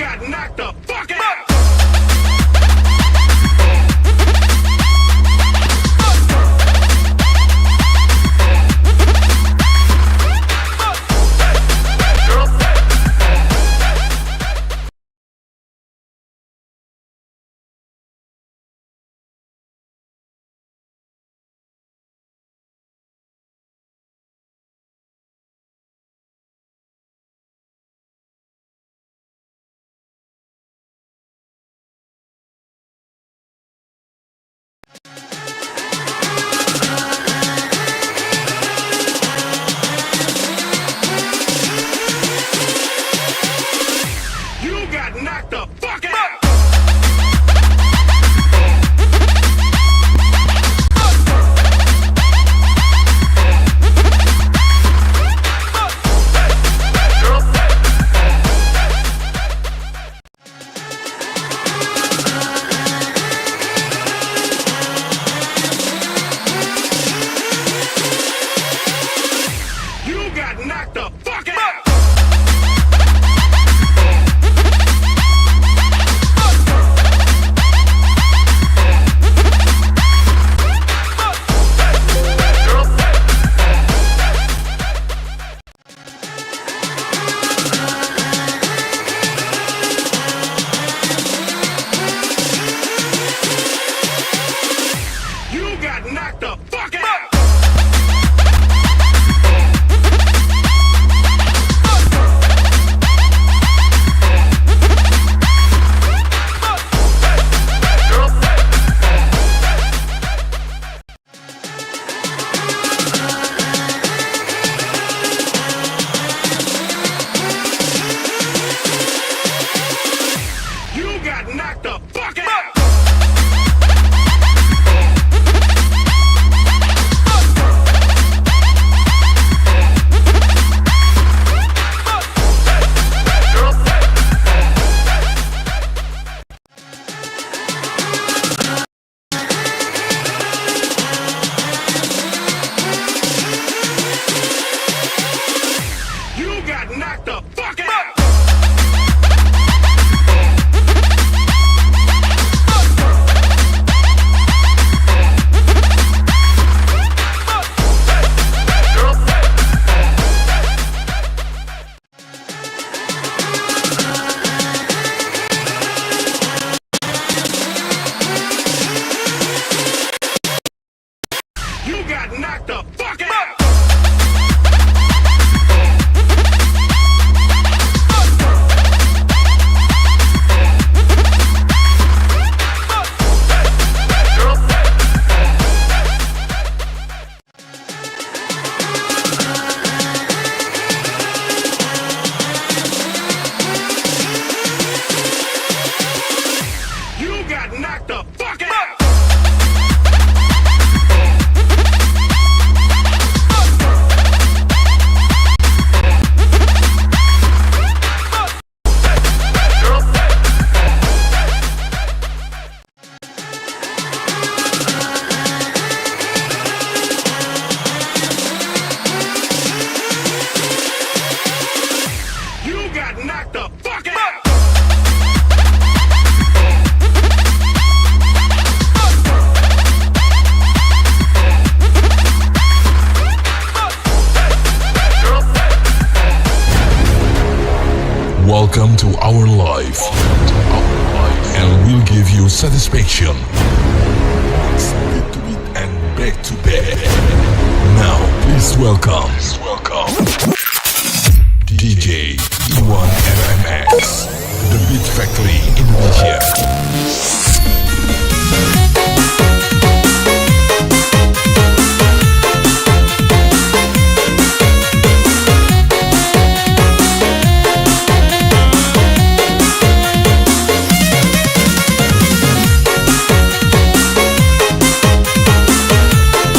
got knocked the fuck out! You got knocked the fuck out! You got knocked the fuck out! You got knocked the fuck out! You got knocked the fuck out! You got knocked the fuck out! You got knocked the fuck out! You got knocked the fuck out! You got knocked the fuck out! Welcome to our life, and we'll give you satisfaction. Beat to beat and back to back. Now, please welcome DJ Iwan RMX, The Beat Factory Indonesia.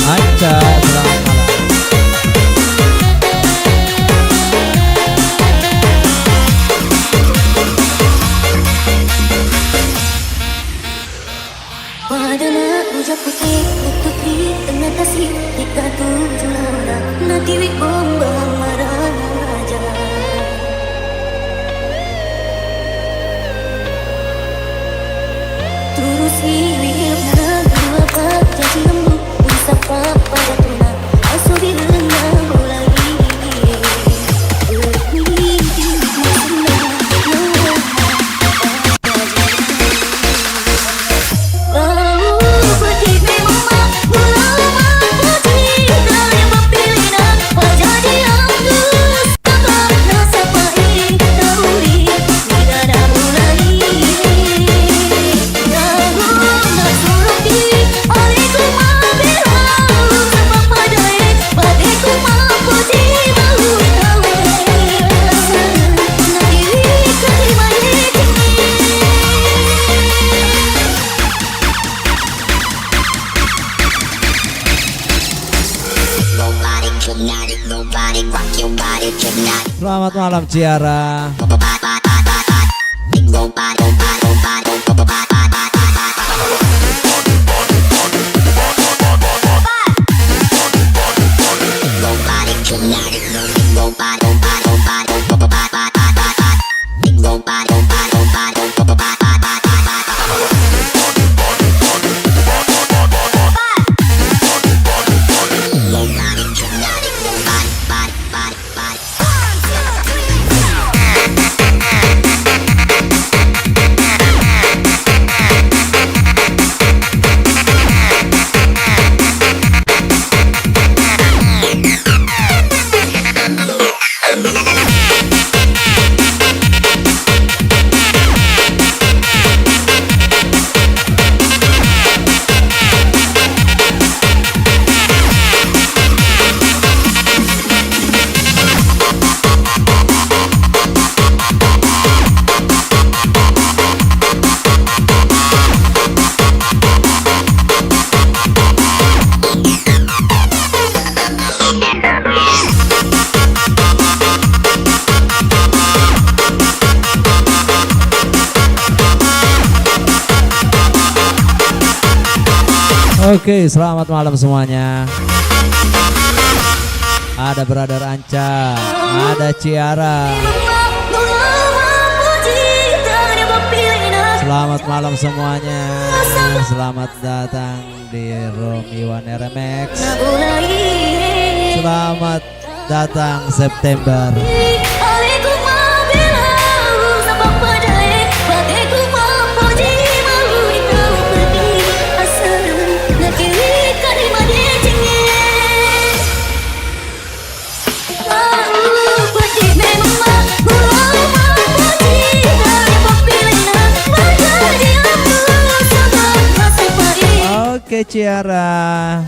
Aca, selamat malam. Padana rujak putih lutut di tengah tasik tiga tujuh lara nanti bombang marah raja malam Ciara. Oke, selamat malam semuanya. Ada Brother Anca, ada Ciara. Selamat malam semuanya. Selamat datang di Romi One RMX. Selamat datang September. Oke Ciara.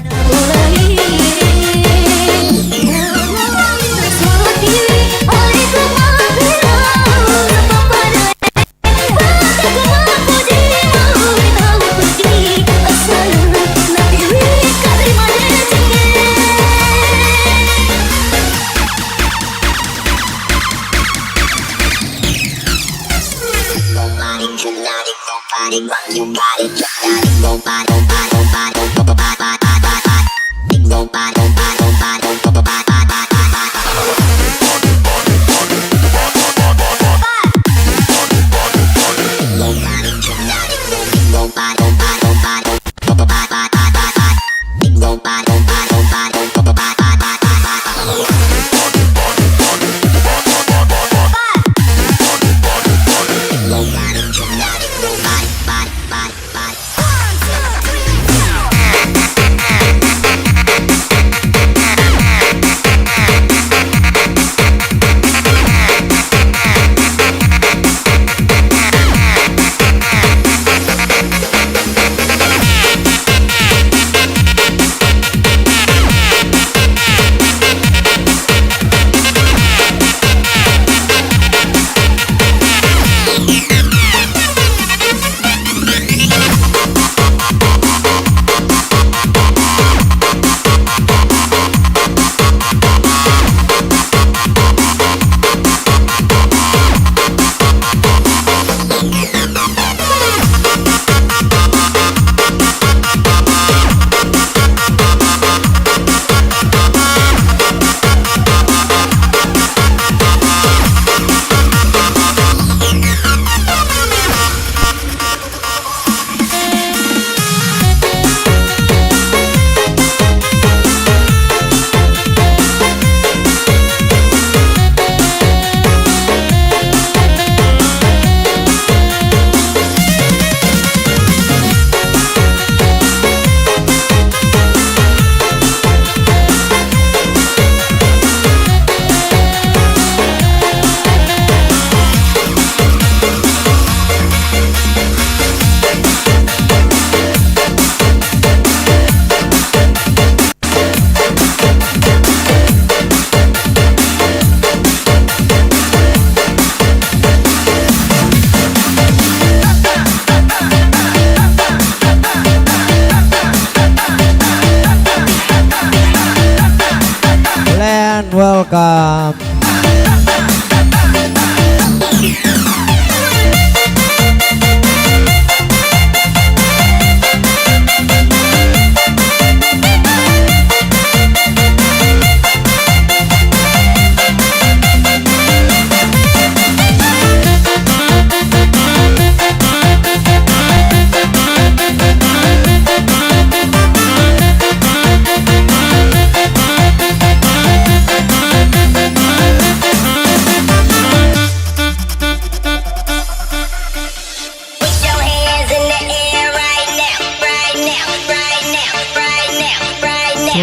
Welcome.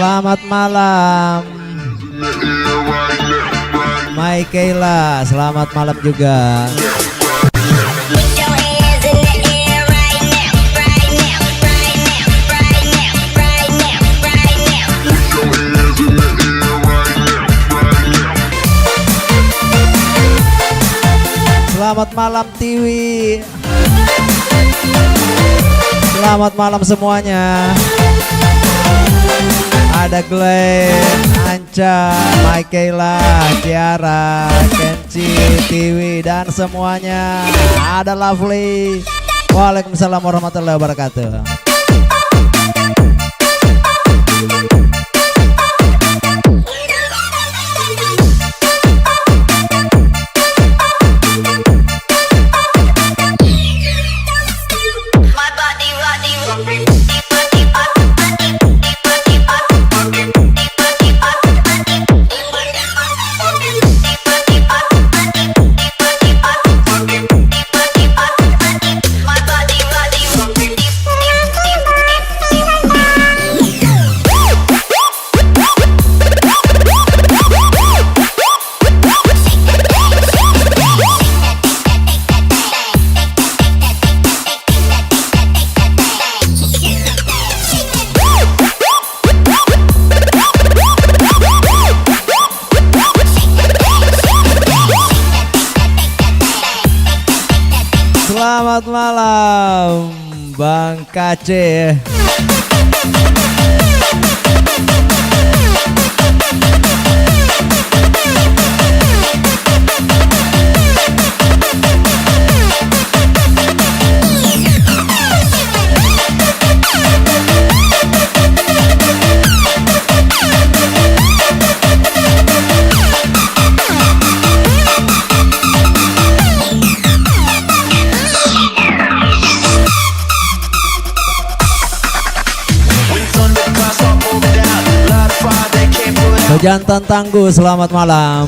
Selamat malam. Mai Kayla, selamat malam juga. Selamat malam Tiwi. Selamat malam semuanya. Ada Glenn, Anca, Michaela, Tiara, Kenci, Tiwi, dan semuanya. Ada Lovely. Waalaikumsalam warahmatullahi wabarakatuh. Selamat malam Bang Kace. Jantan Tangguh, selamat malam.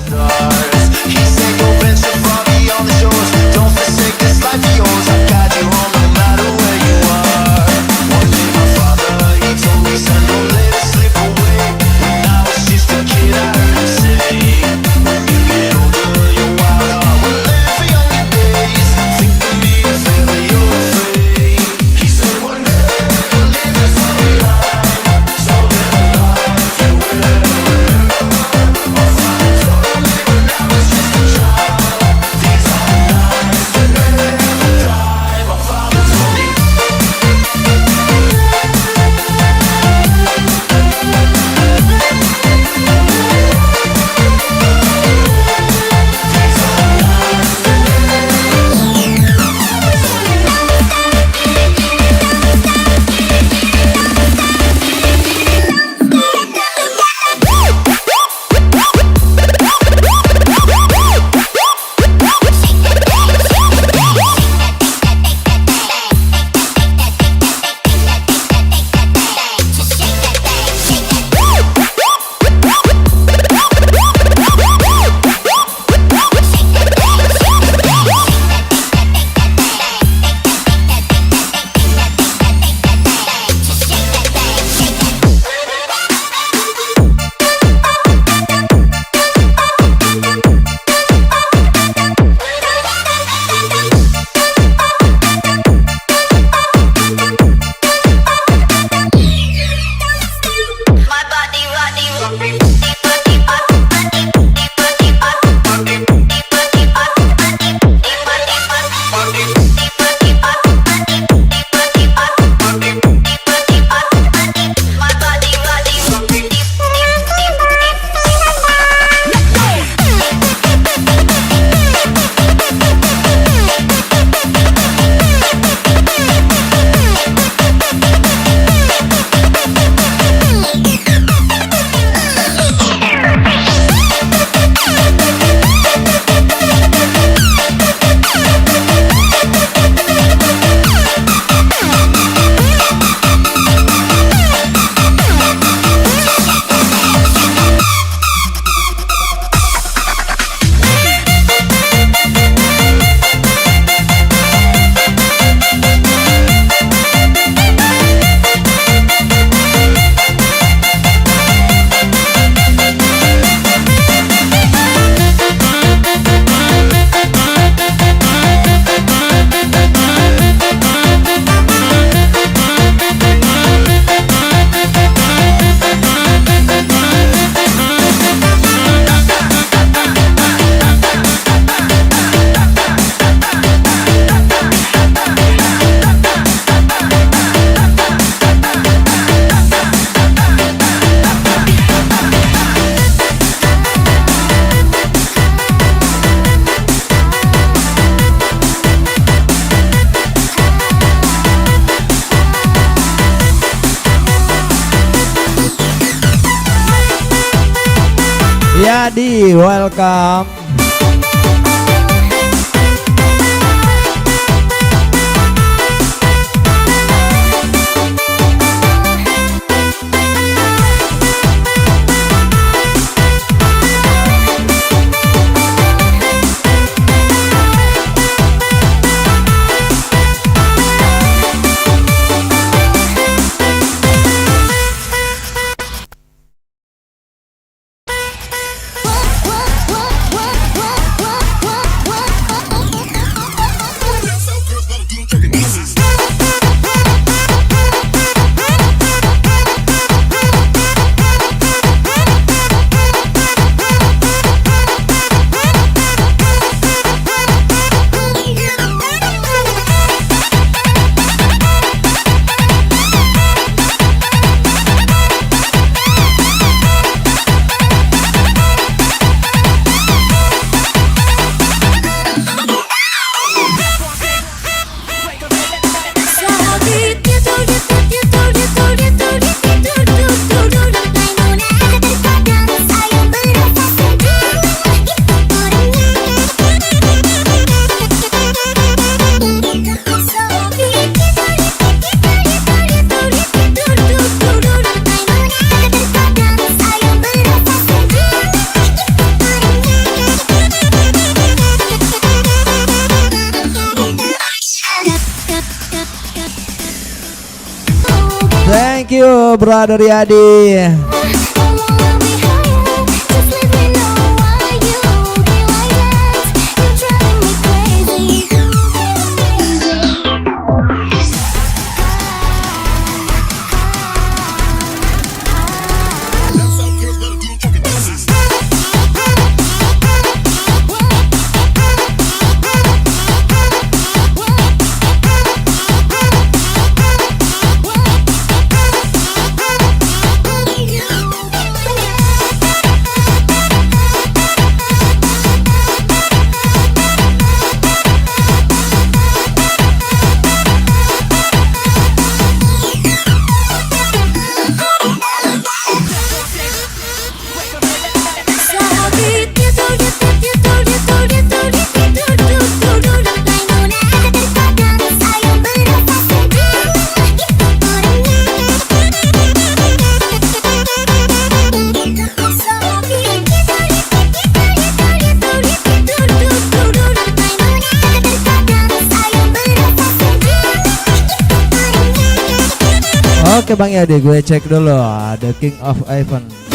Riyadi, welcome. Thank you, Brother Riyadi. Oke Bang Yadi, gue cek dulu The King of Ivan.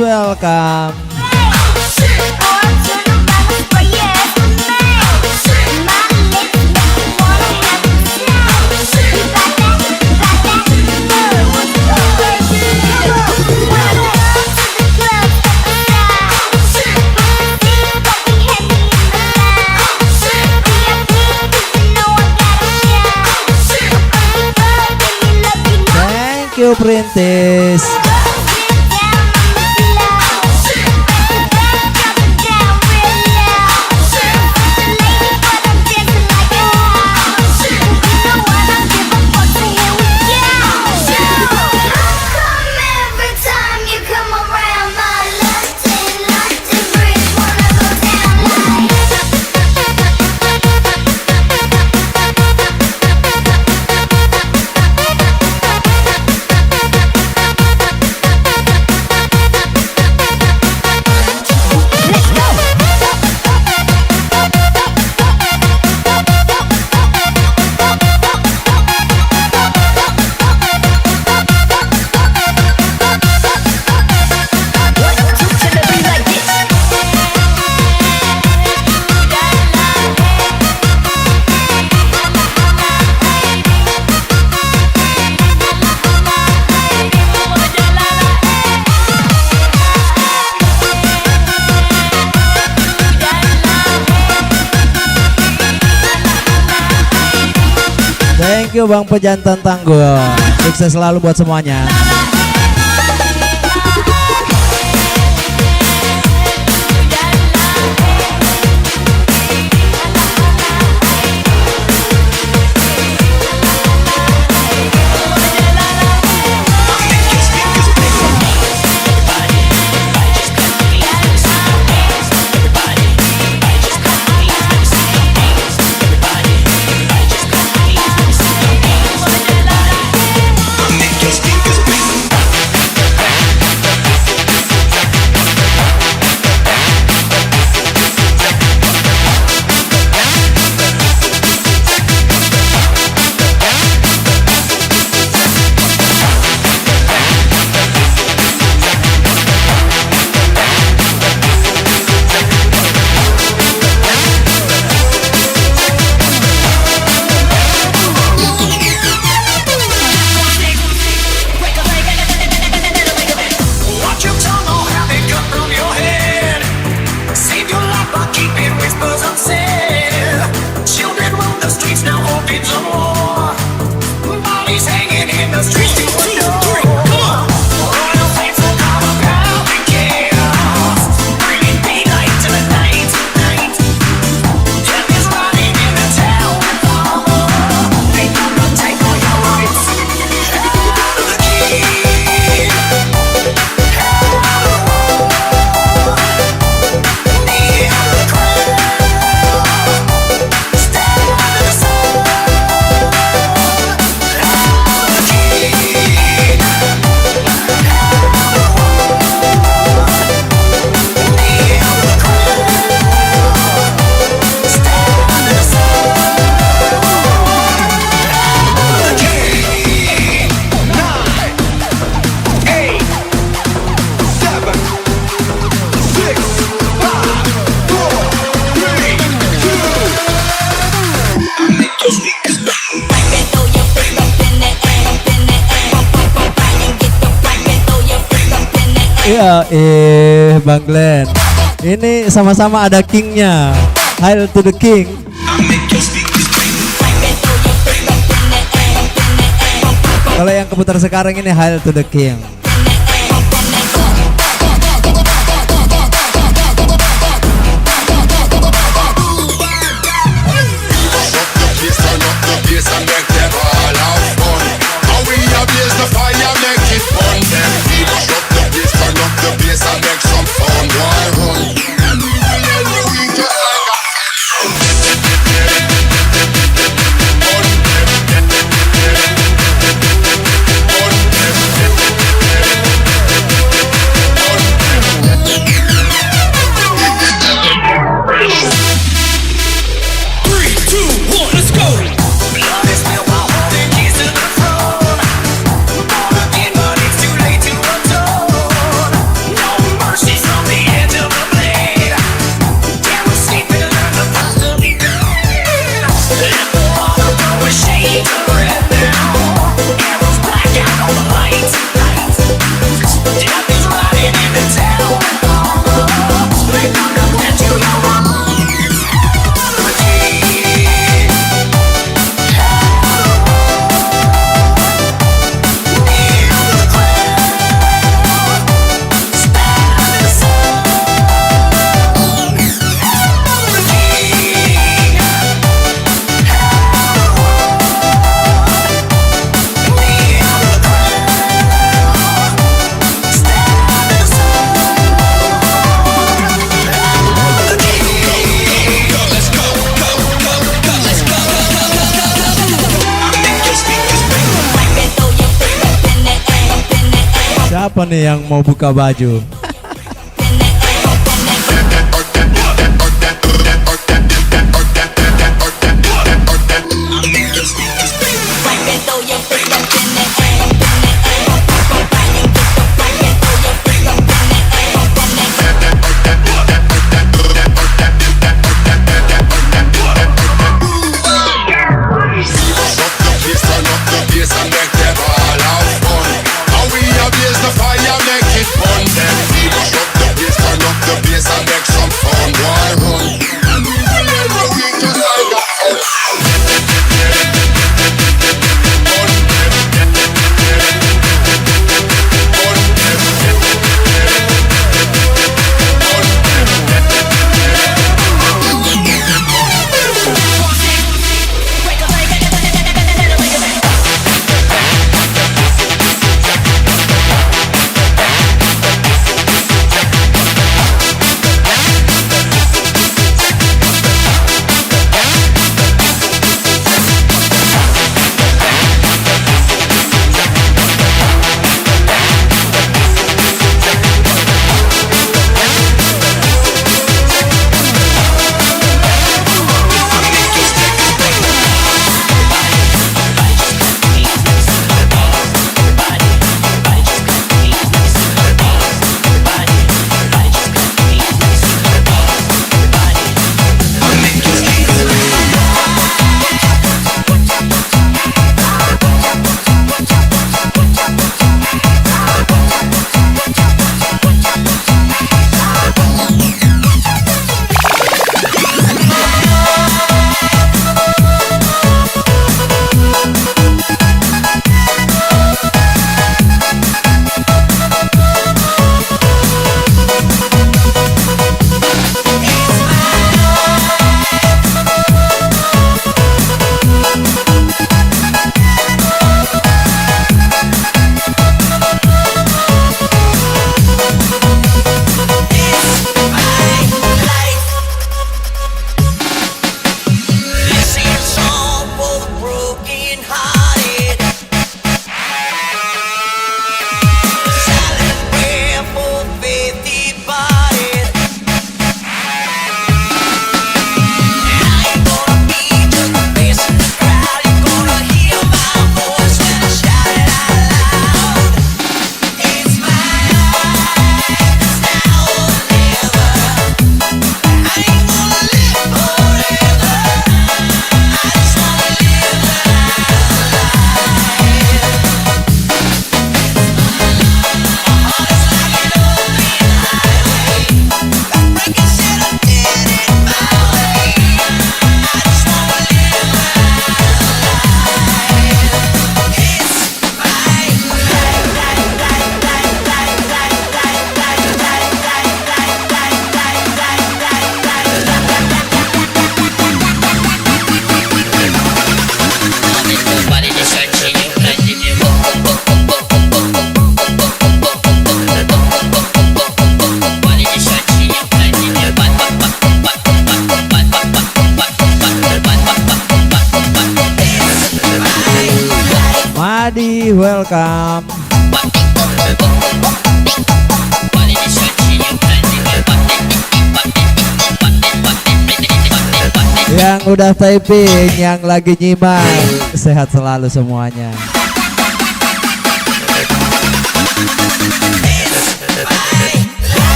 welcome. Thank you, Printis. Thank you Bang Pejantan Tanggul. Sukses selalu buat semuanya. Iya, Bang Glenn. Ini sama-sama ada kingnya. Hail to the king. Kalau yang keputar sekarang ini Hail to the king. siapa nih yang mau buka baju? Adi, welcome. Yang udah typing, yang lagi nyimak, sehat selalu semuanya.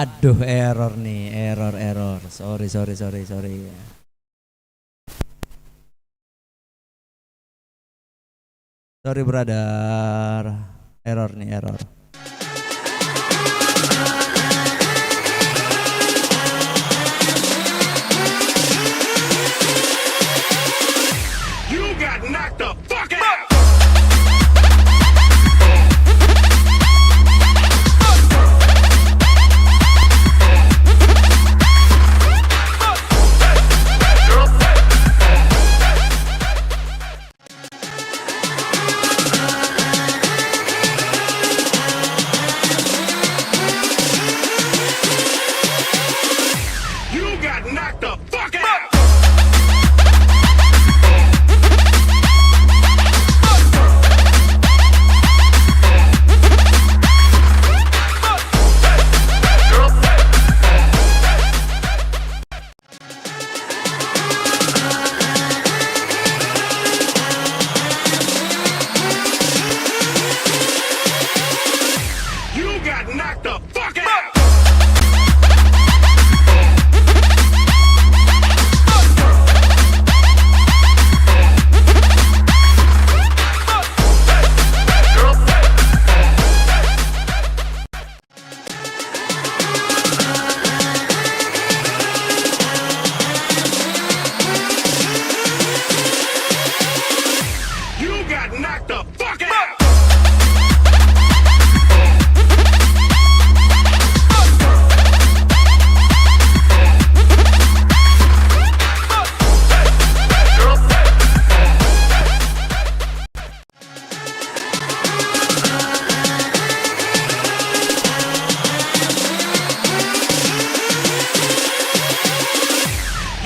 Aduh, error nih, error. Sorry. Sorry brother, error nih, error. You got knocked the fuck out. You got knocked the fuck out. You got knocked the fuck out. You got knocked the fuck out.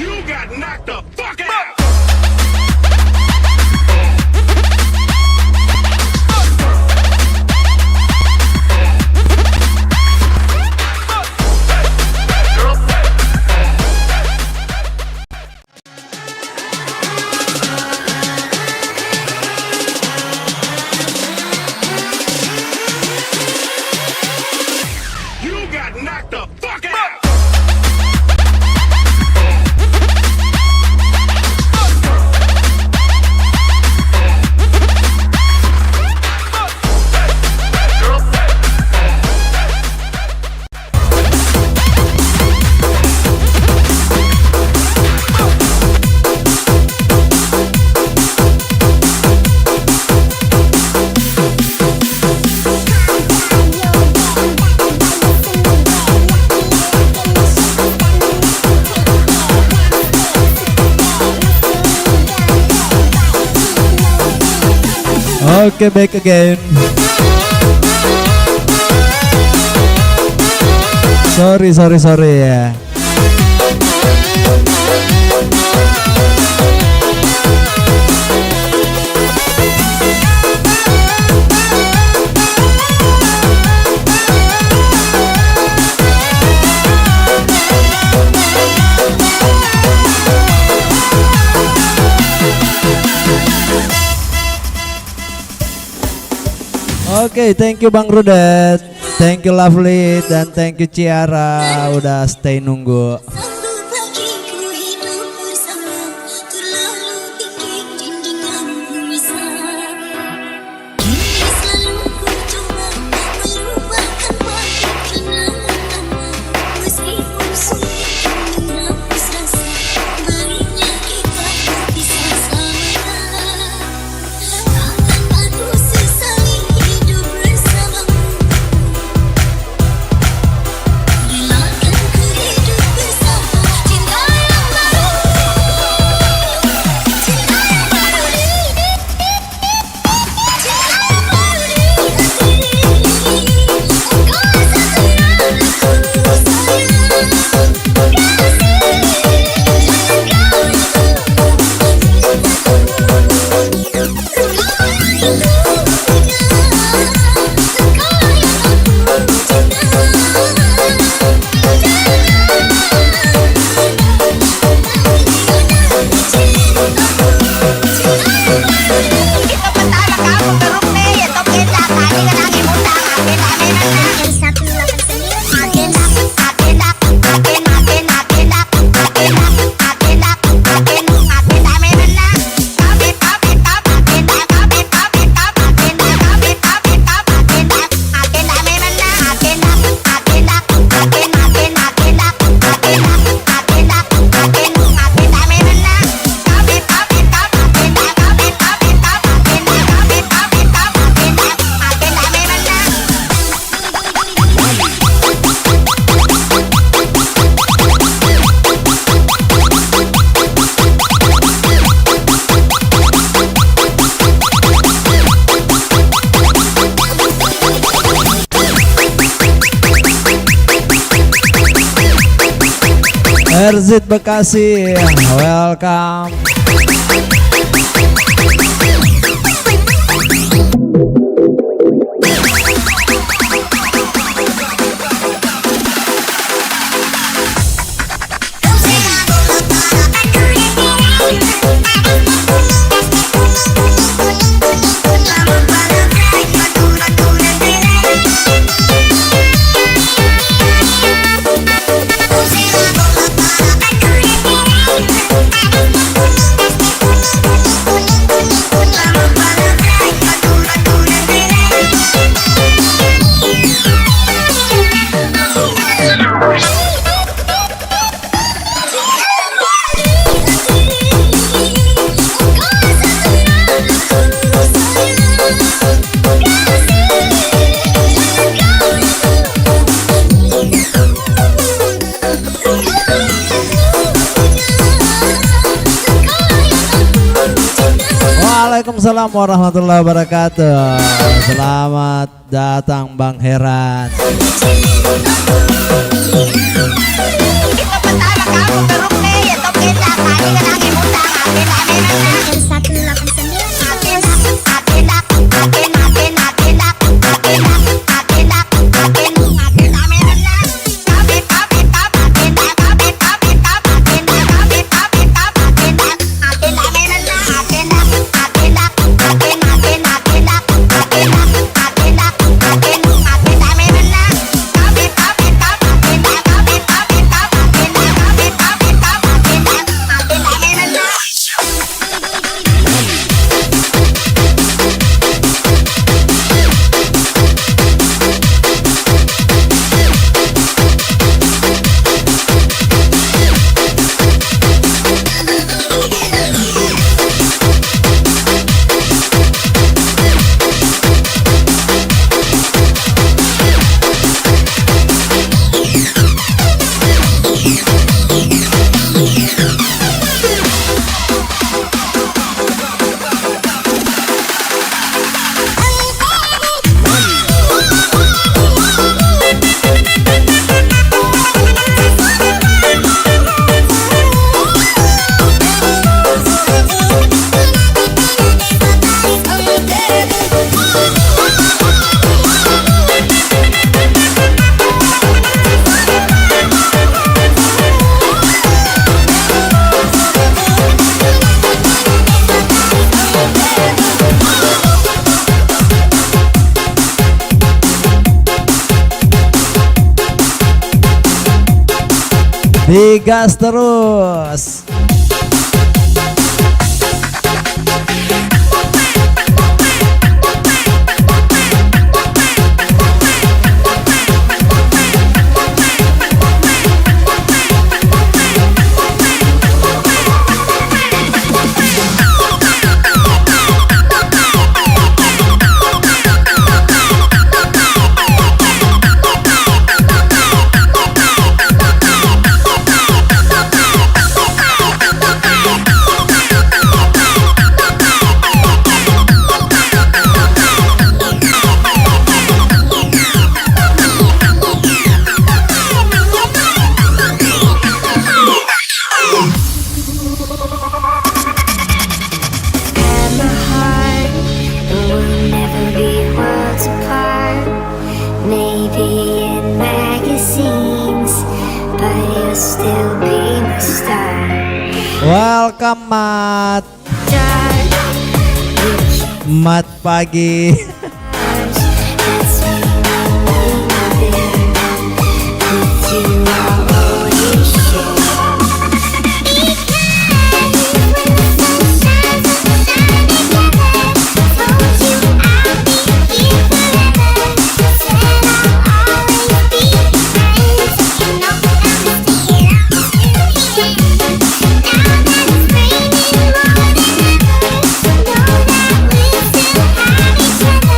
You got knocked the fuck out. You got knocked the fuck out. Okay, back again. Sorry ya. Oke, thank you Bang Rudet, thank you Lovely, dan thank you Ciara udah stay nunggu. Satu pagi ku hidup bersama, terlalu tinggi dindingan misal. Kini selalu ku coba melupakan pahit kenangan, meskipun sulit ku menghapus rasa baiknya kita berpisah selamanya. Takkan aku sesali hidup bersamamu. Relakan ku hidup bersama. Erzit Bekasi, welcome. Waalaikumsalam warahmatullahi wabarakatuh. Selamat datang Bang Heran. Digas terus. Welcome Mat. Mat pagi. We'll be right back.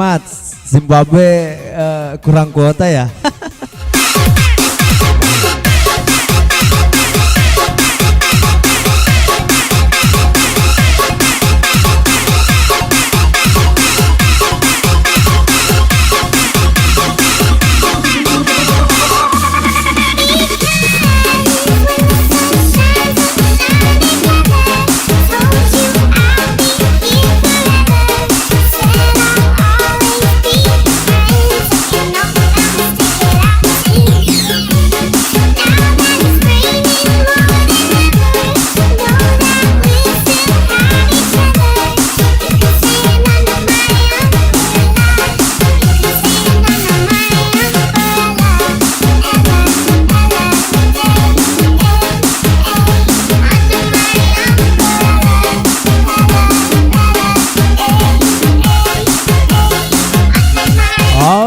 amat. Zimbabwe kurang kuota ya.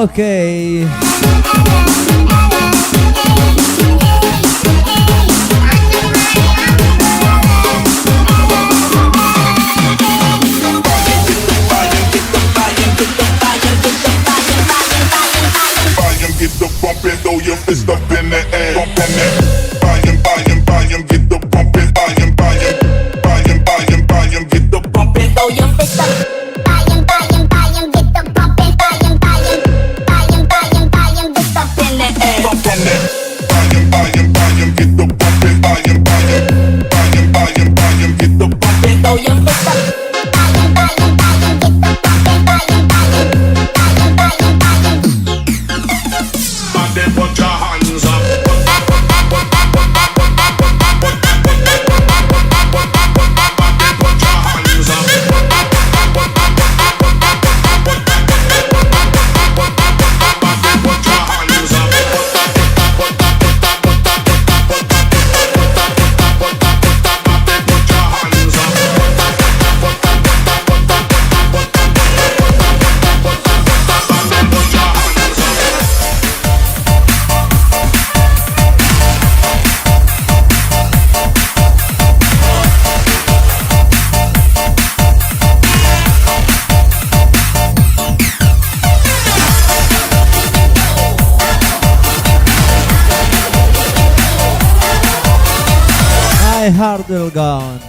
Oke. Get the bumpin', throw your fist up in the air. Bumpin' that. Buy 'em, get the bumpin'. Buy 'em, get the bumpin'. Throw your fist up. Buy 'em, get the bumpin'. Buy 'em, get up in the air. Bumpin' that. Buy 'em, get the bumpin'. Buy 'em, get the bumpin'. Throw your fist up. Buy 'em, get the bumpin'. Buy 'em. And then put your hands up. My heart will go on.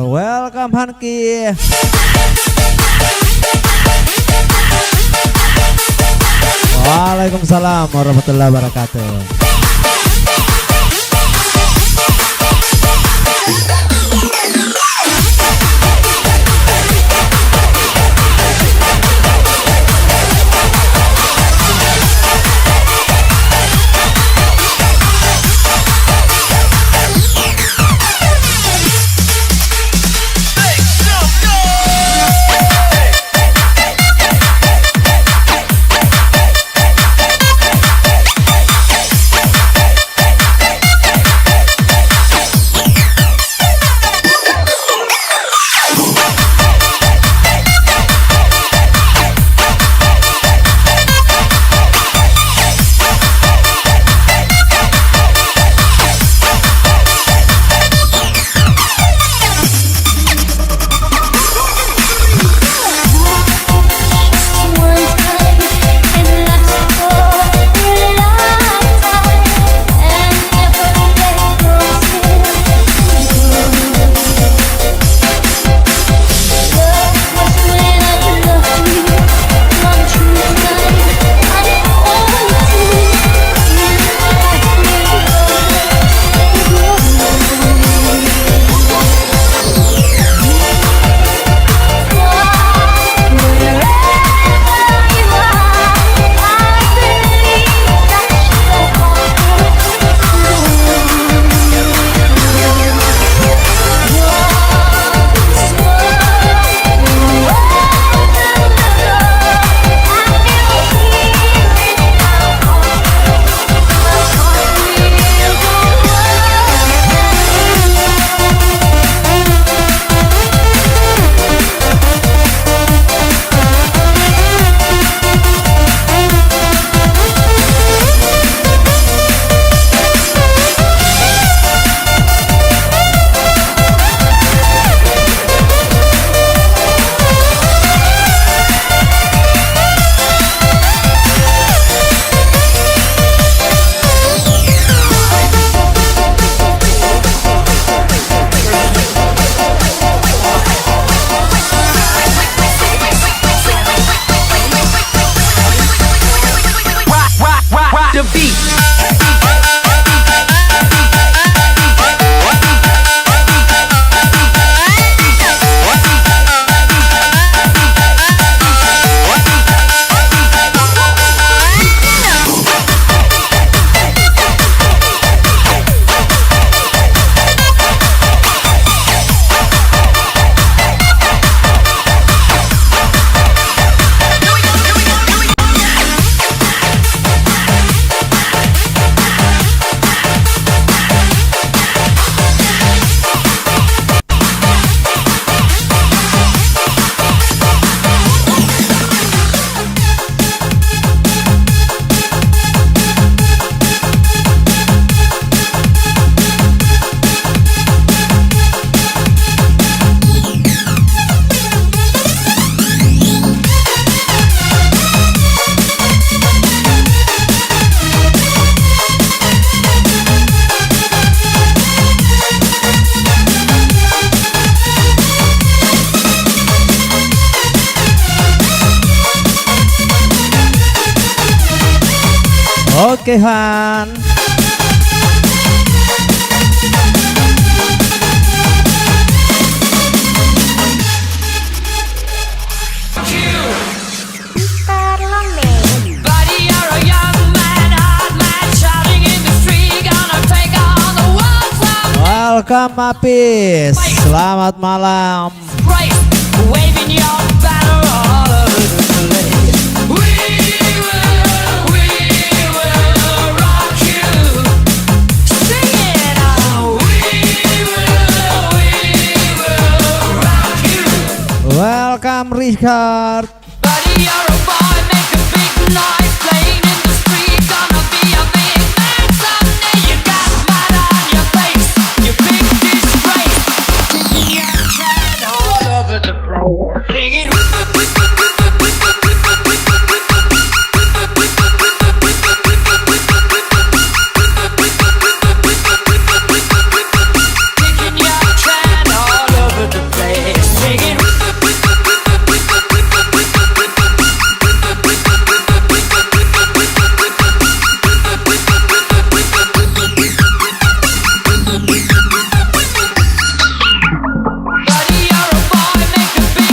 Welcome Hanki. Waalaikumsalam warahmatullahi wabarakatuh. Oke Han. Mr. Lombe. Buddy, you're a young man, hard man, shouting in the street, gonna take on the world from Welcome Apis. Selamat malam. grace, waving your banner all over the place. We will rock you. Sing it out. We will rock you. Welcome Richard. Buddy, you're a boy, make a big noise, playing in the street, gonna be a big man someday. You got mud on your face, you big disgrace, kicking your can all over the floor, singing. Kicking your can all over the place, singing. Buddy, you're a boy, make a big,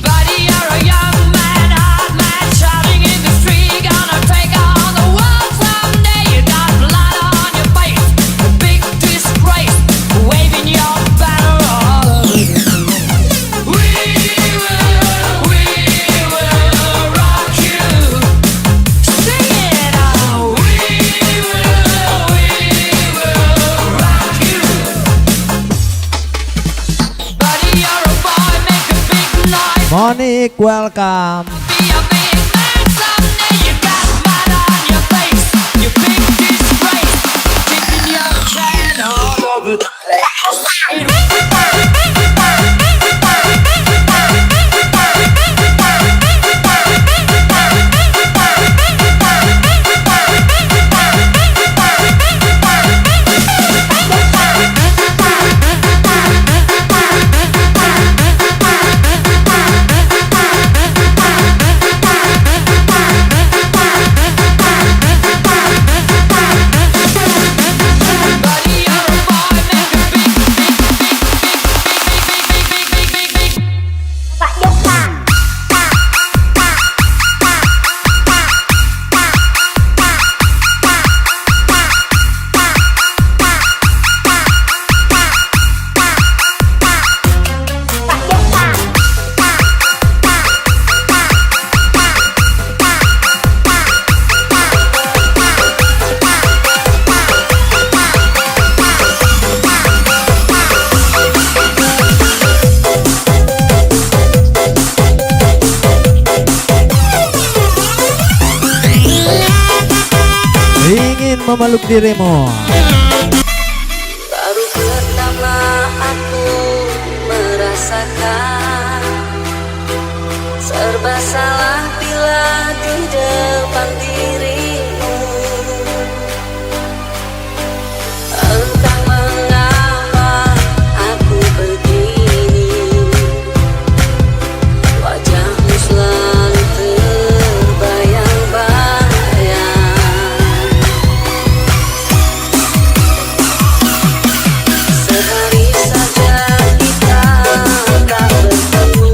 Buddy, you're a young man, hard man, shouting in the street, gonna take on the world someday. You got blood on your face, a big disgrace, waving your banner all over the place. We will rock you. Sing it out. We will rock you. Buddy, you're a boy, make a big noise. Monique, welcome. Be a big man someday. You got mud on your face, you big disgrace, kicking your can all over the Buddy, you're a boy, make a big, big. Pak Joka. Pak Joka. Ingin memeluk dirimu. Baru pertama aku merasakan serba salah bila di depan dirimu. Entah mengapa aku begini, wajahmu selalu terbayang-bayang. Sehari saja kita tak bertemu,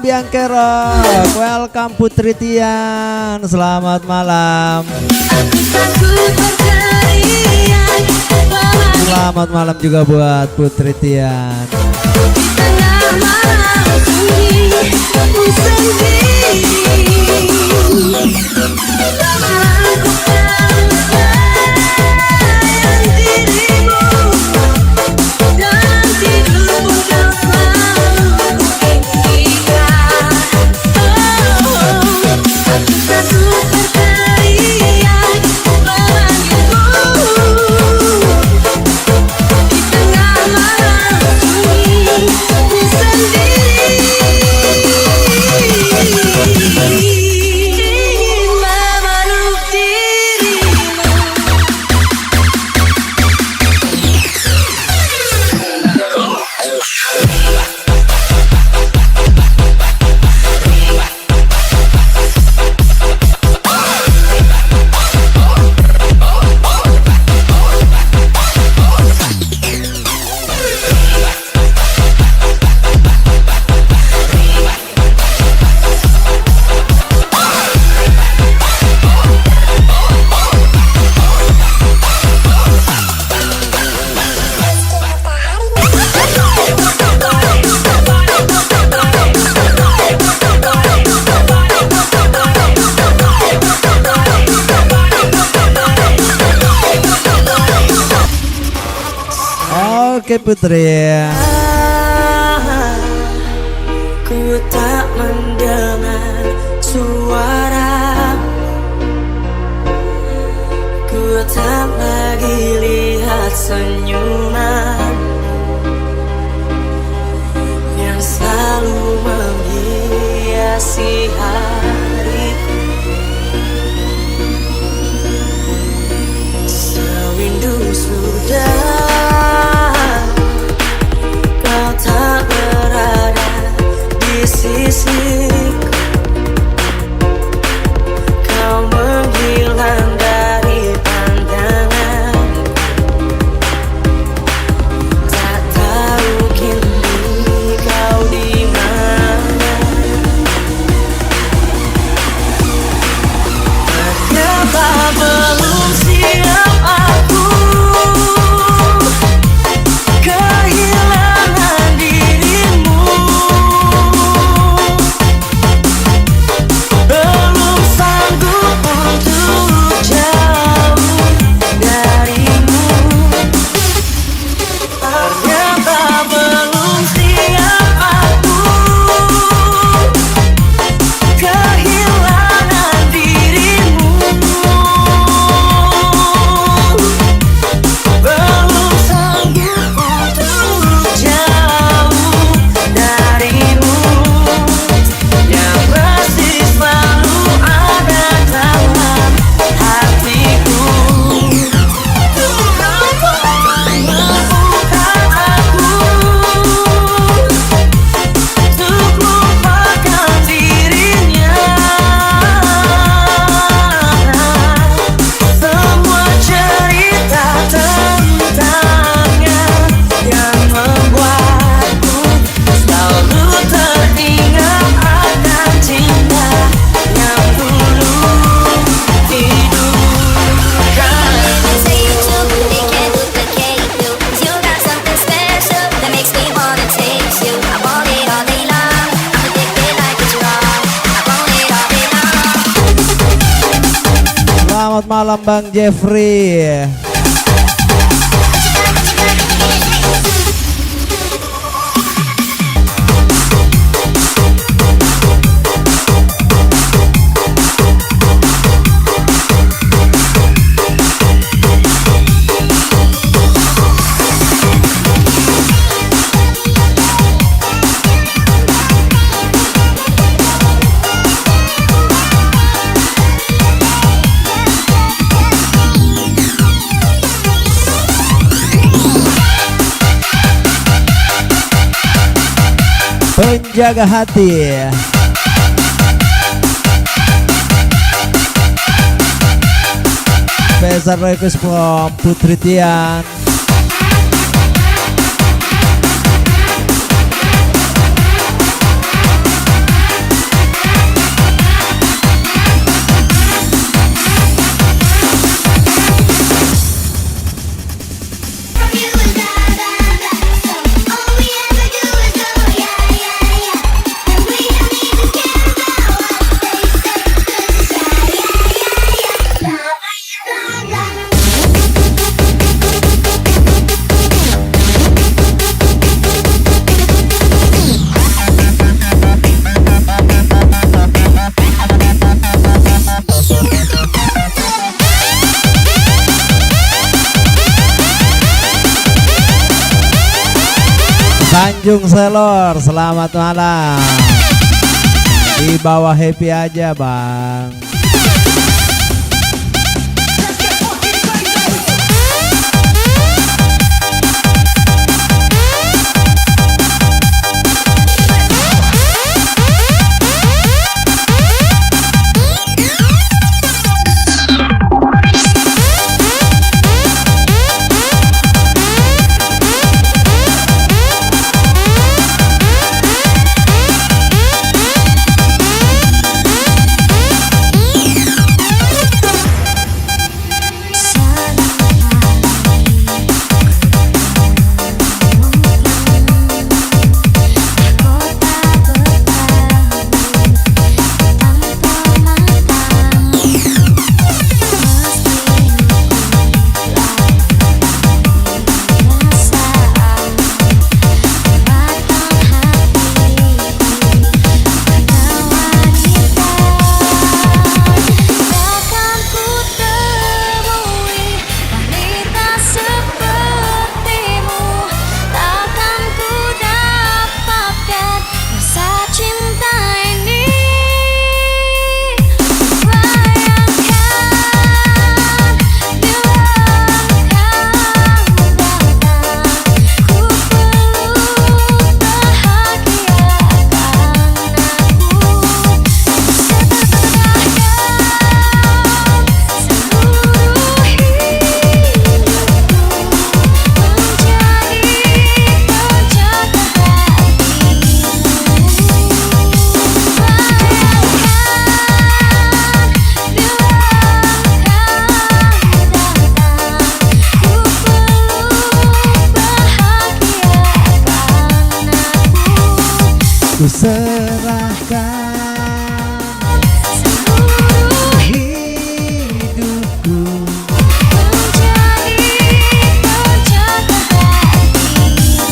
Biangkerok. Welcome Putri Tian. Selamat malam. Aku takut berteriak, Selamat malam juga buat Putri Tian. di tengah malam sunyi, aku sendiri. Aku kan sayang dirimu, dan tidur pun kau selalu kuimpikan. Aku takut berteriak, memanggilmu. Di tengah malam sunyi, ku sendiri. Ingin memeluk dirimu. Oke Putri. Ku tak mendengar suara, ku tak lagi lihat senyuman yang selalu menghiasi hariku. Sewindu sudah kau tak berada di sisiku, kau menghilang dari pandangan. Tak tahu kini kau di mana. Ternyata belum siap aku kehilangan dirimu. Belum sanggup untuk jauh darimu. Ternyata belum siap aku kehilangan dirimu. Belum sanggup untuk jauh darimu, yang masih selalu ada dalam hatiku. Maafkan aku untuk lupakan dirinya. Semua cerita tentangnya yang membuatku selalu teringat akan cinta yang dulu didurkan. Say you took, they can't duplicate you. 'Cause you got something special that makes me wanna taste you. I want it all day long. I'm addicted like it's wrong. I want it all day long. Selamat malam Bang Jeffrey. Penjaga hati. Special request from Putri Tian. Tanjung Selor, selamat malam. Di bawah happy aja bang. Ku serahkan seluruh hidupku menjadi penjaga hatimu.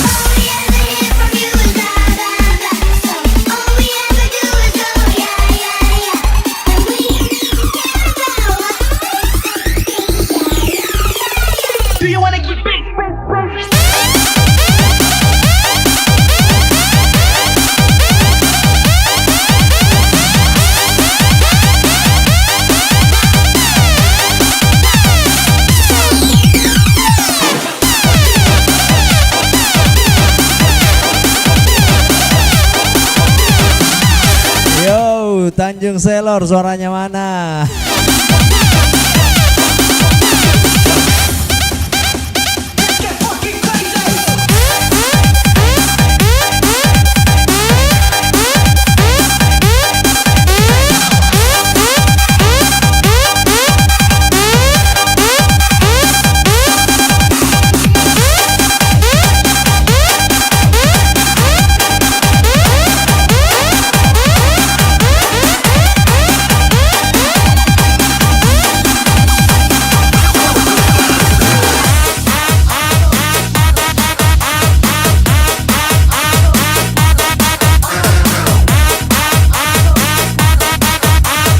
All we ever hear from you is blah blah blah. So all we ever do is go yeah yeah yeah. And we care about what. Do you wanna get big? Tanjung Selor, suaranya mana?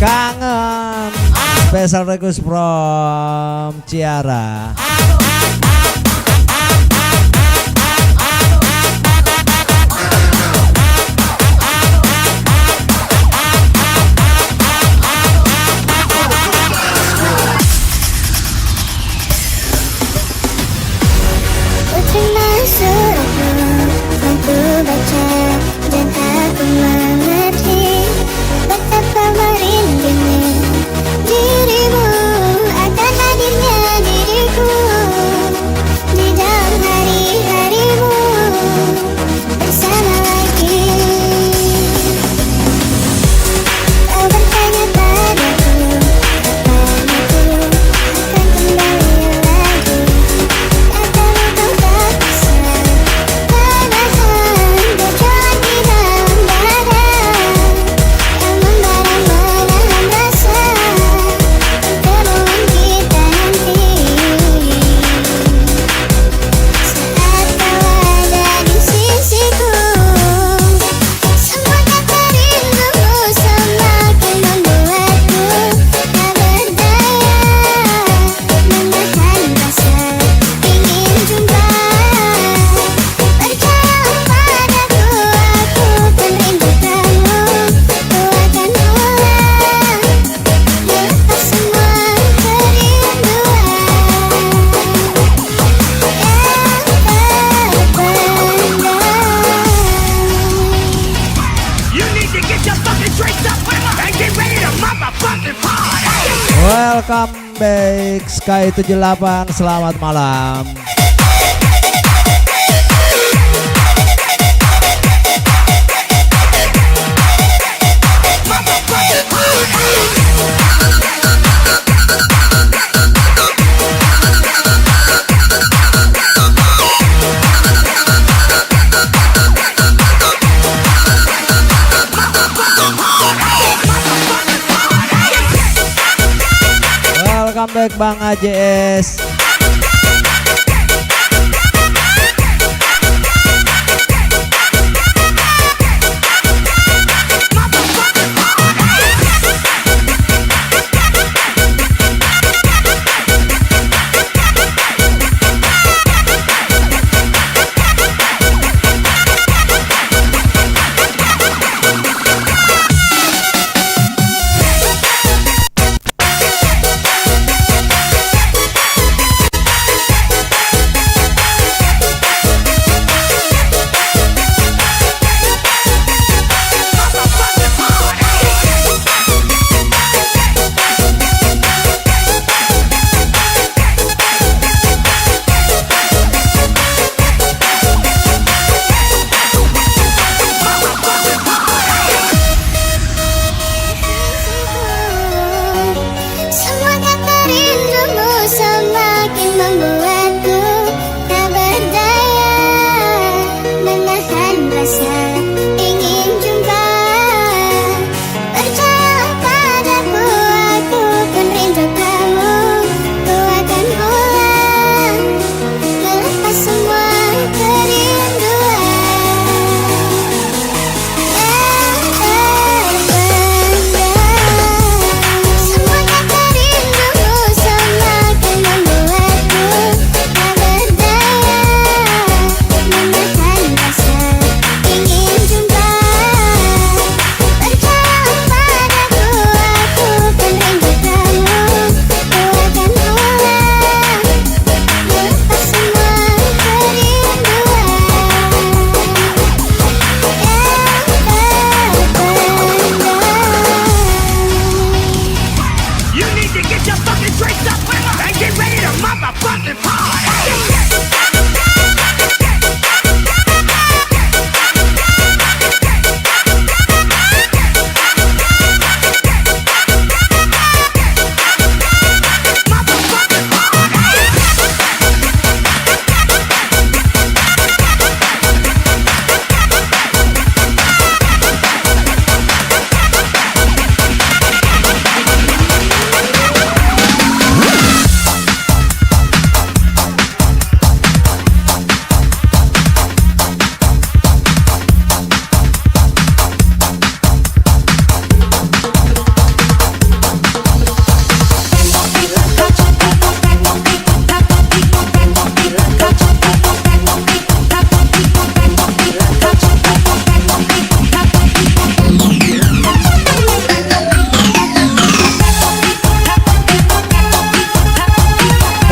Kangen. Special request from Ciara. Terima suratmu aku baca dan aku mengerti betapa merindingnya dirimu akan hadirnya diriku. Welcome back Sky 78. Selamat malam. Welcome back Bang AJS. Semua kata rindumu semakin membuatku tak berdaya menahan rasa ingin jumpa. Percayalah padaku, aku kan rindu kamu. Ku akan pulang melepas semua kerinduan. Semua kata rindumu semakin membuatku tak berdaya menahan rasa ingin jumpa. Percayalah padaku, aku kan rindu kamu. Ku akan pulang melepas semua kerinduan. You need to get your fucking drinks up and get ready to motherfucking party.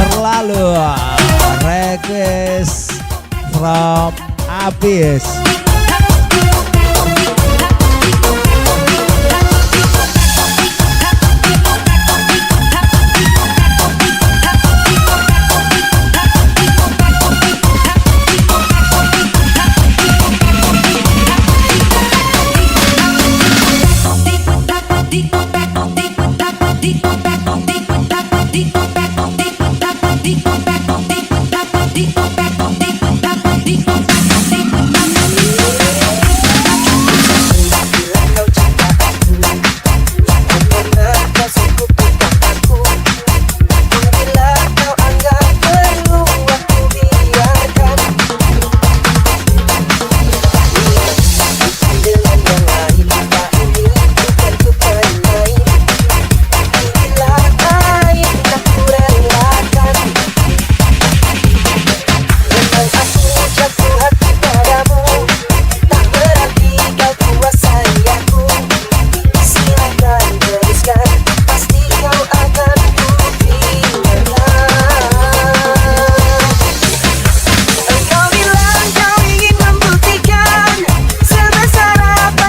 Terlalu request from Abis.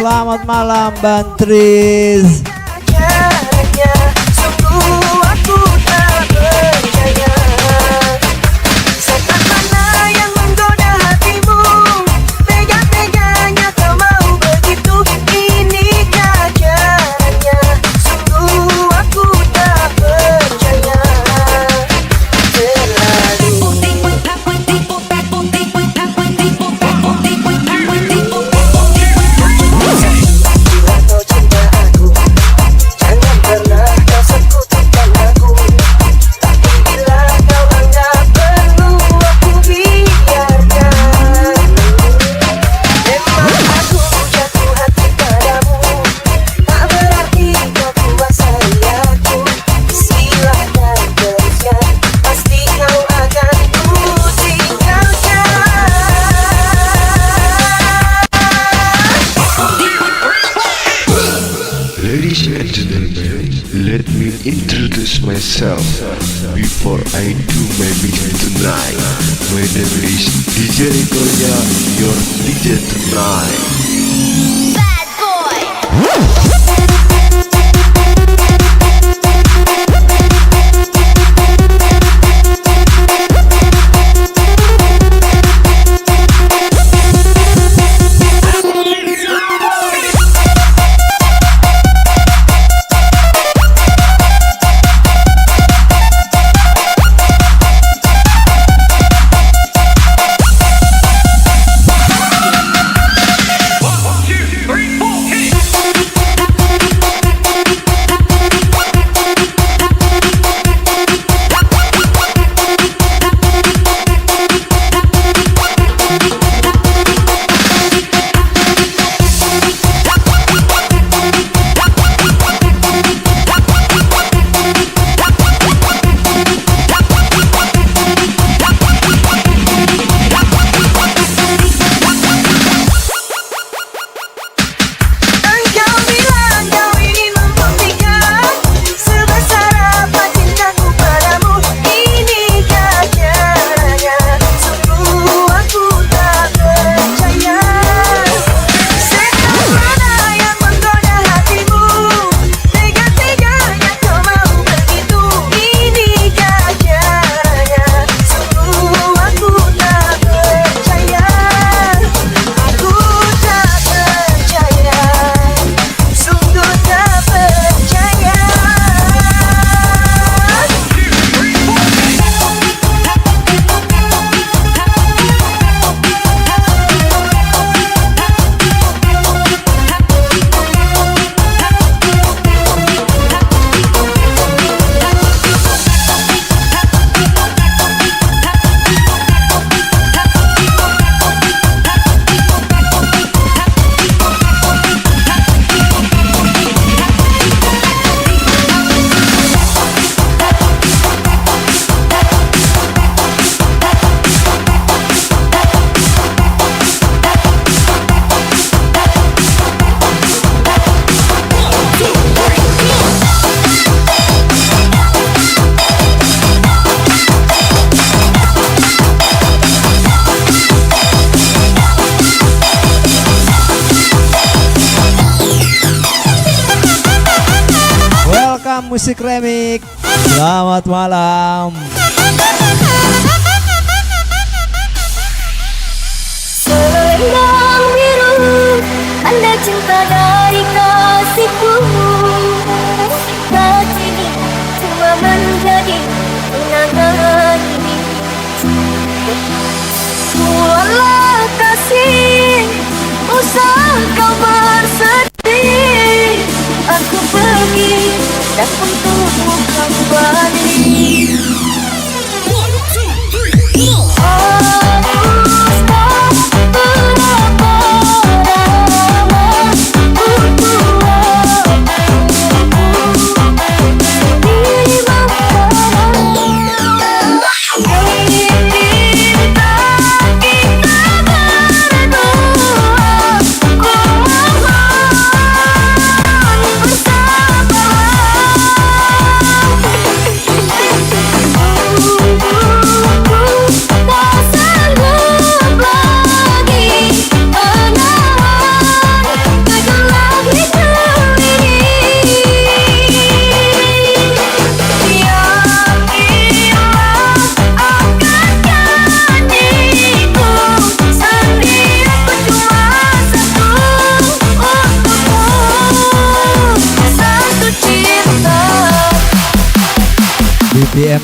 Selamat malam Bantris. Caranya sungguh aku Ladies and gentlemen, let me introduce myself before I do my mix tonight. My name is DJ Riconya, your DJ tonight. Bad boy. Musik Remix. Selamat malam. Selendang biru, tanda cinta dari kasihku. Hati ini cuma menjadi kenangan ini. Pulang kasih, usah kau bersedih. Aku pergi dan untukmu kembali.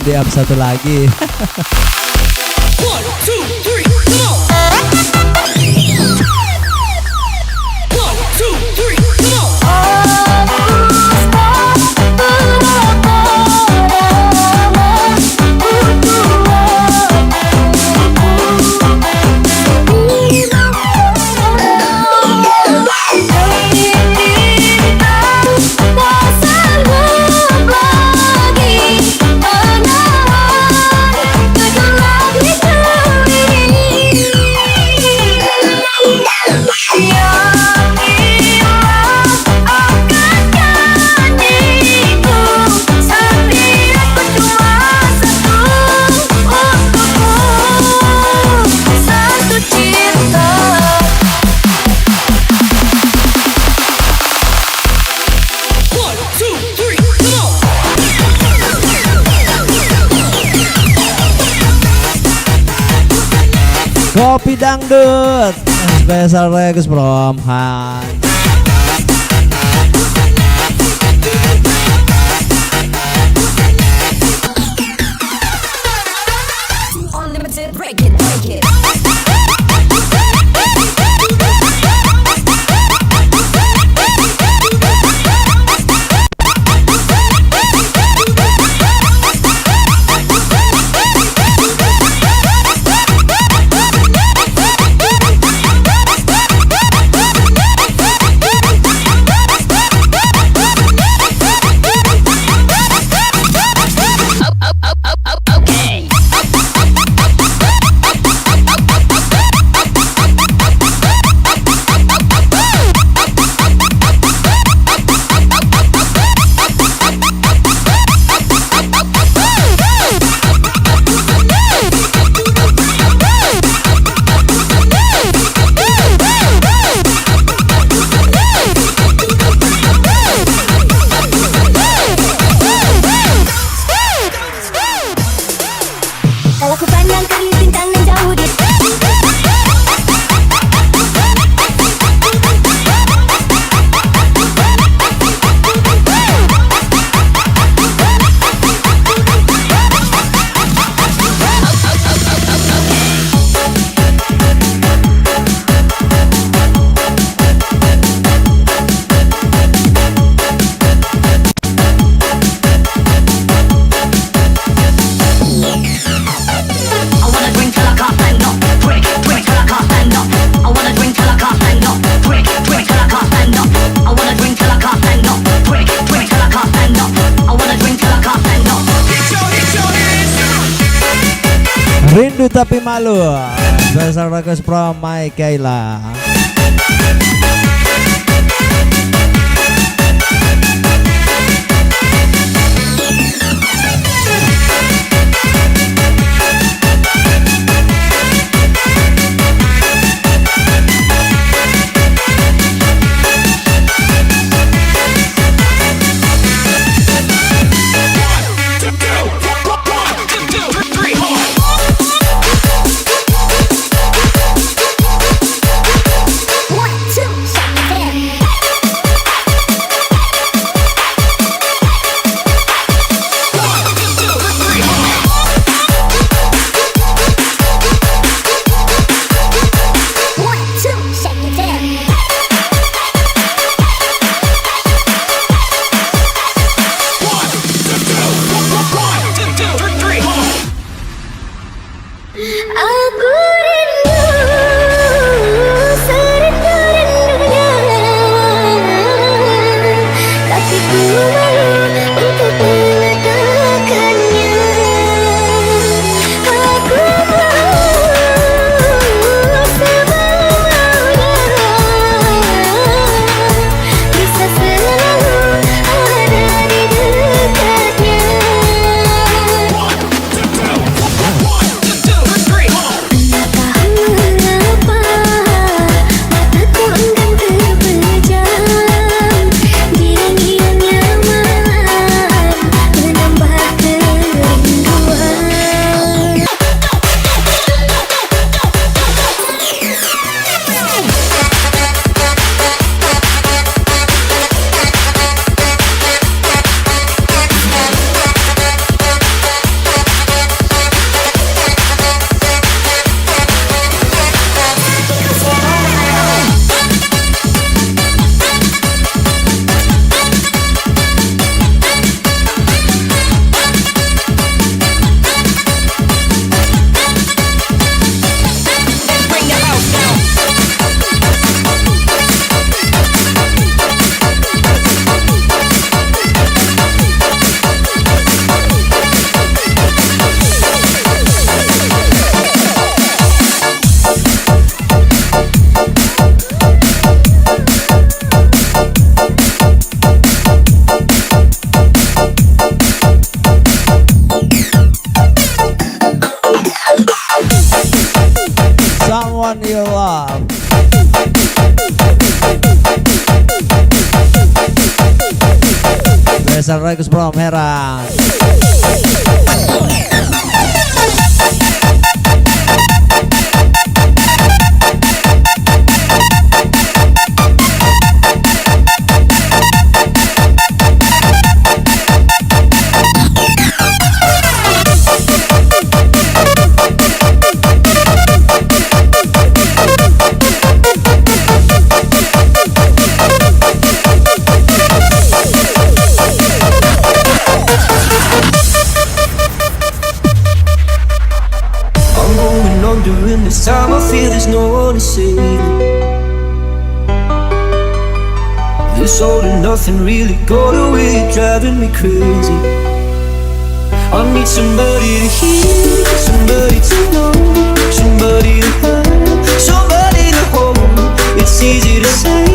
DM satu lagi. Lagi Kopi Dangdut special request from Han. Unlimited, break it, break it. Kalau ku pandang ke bintang nan jauh di Rindu tapi malu special request from My Kayla. Aku rindu serindu-rindunya, tapi ku malu untuk mengatakannya. Aku mau semaunya, bisa selalu ada di dekatnya. Someone you love. Special request from Hera. This all and nothing really got away, driving me crazy. I need somebody to hear, somebody to know, somebody to have, somebody to hold. It's easy to say,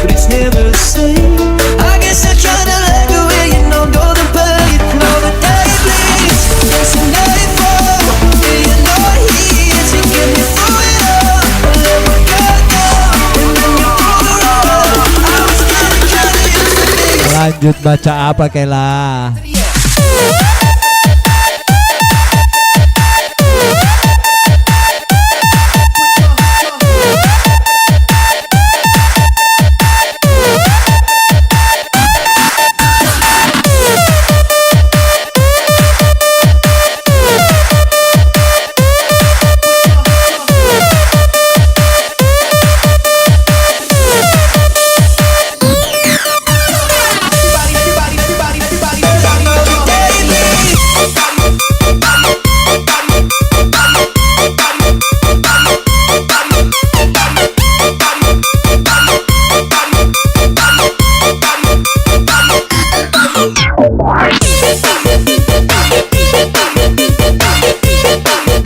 but it's never the same. I guess I try to let go where you know golden pain. Know the day bleeds, there's a nightfall. Yeah, you're not here to get me through it all. I let my guard down, and then you pull the rug. I was gonna try to use the biggest. Lanjut baca apa Kela?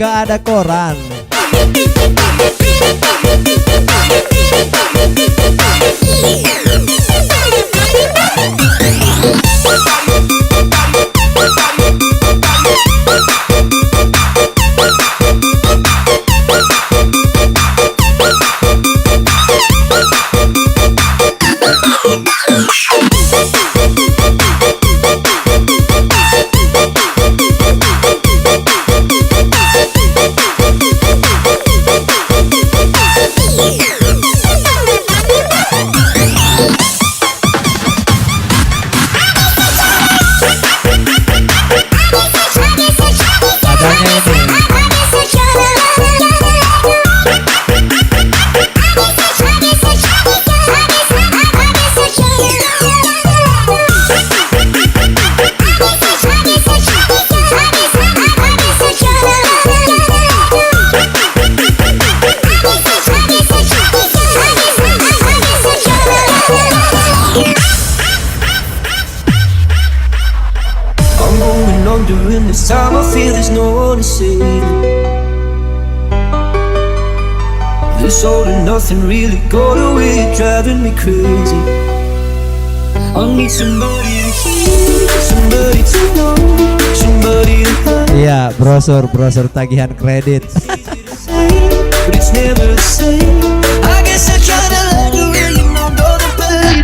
Gak ada koran. During this time I feel there's no one to save me. This all and nothing really got away, driving me crazy. I need somebody to hear, somebody to know, somebody to have. Iya, brosur tagihan kredit. But it's never the same. I guess I try to let you in, you know, go to bed.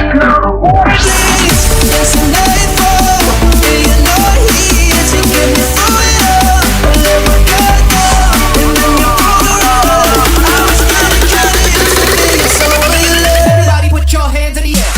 There's a nightfall, yeah, you're not here to get me through it all. I let my guard down, and then you pull the rug. I was gonna try to use the biggest, so will you let everybody put your hands in the air?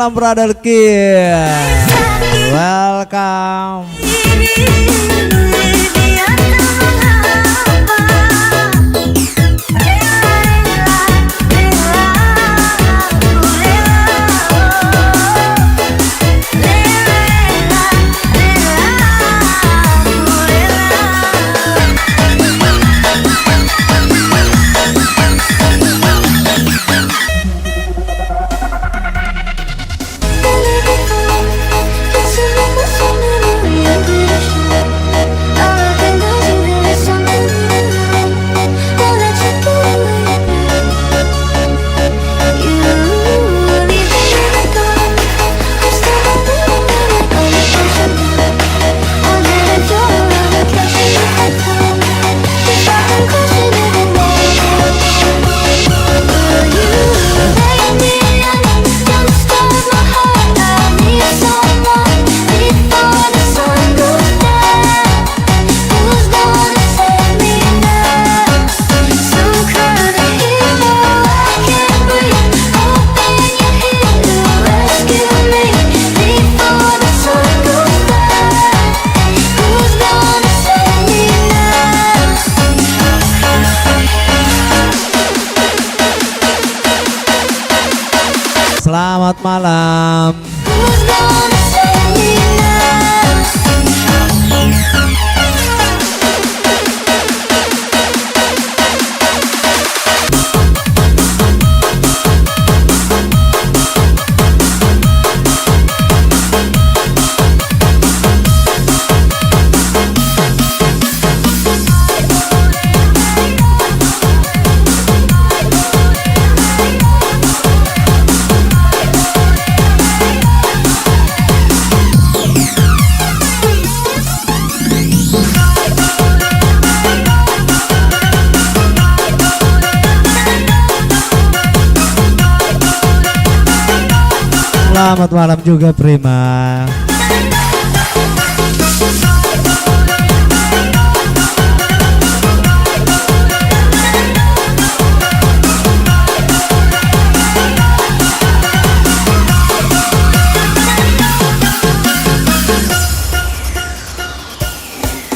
malam Brother Kim. Welcome. Selamat malam. Selamat malam juga Prima.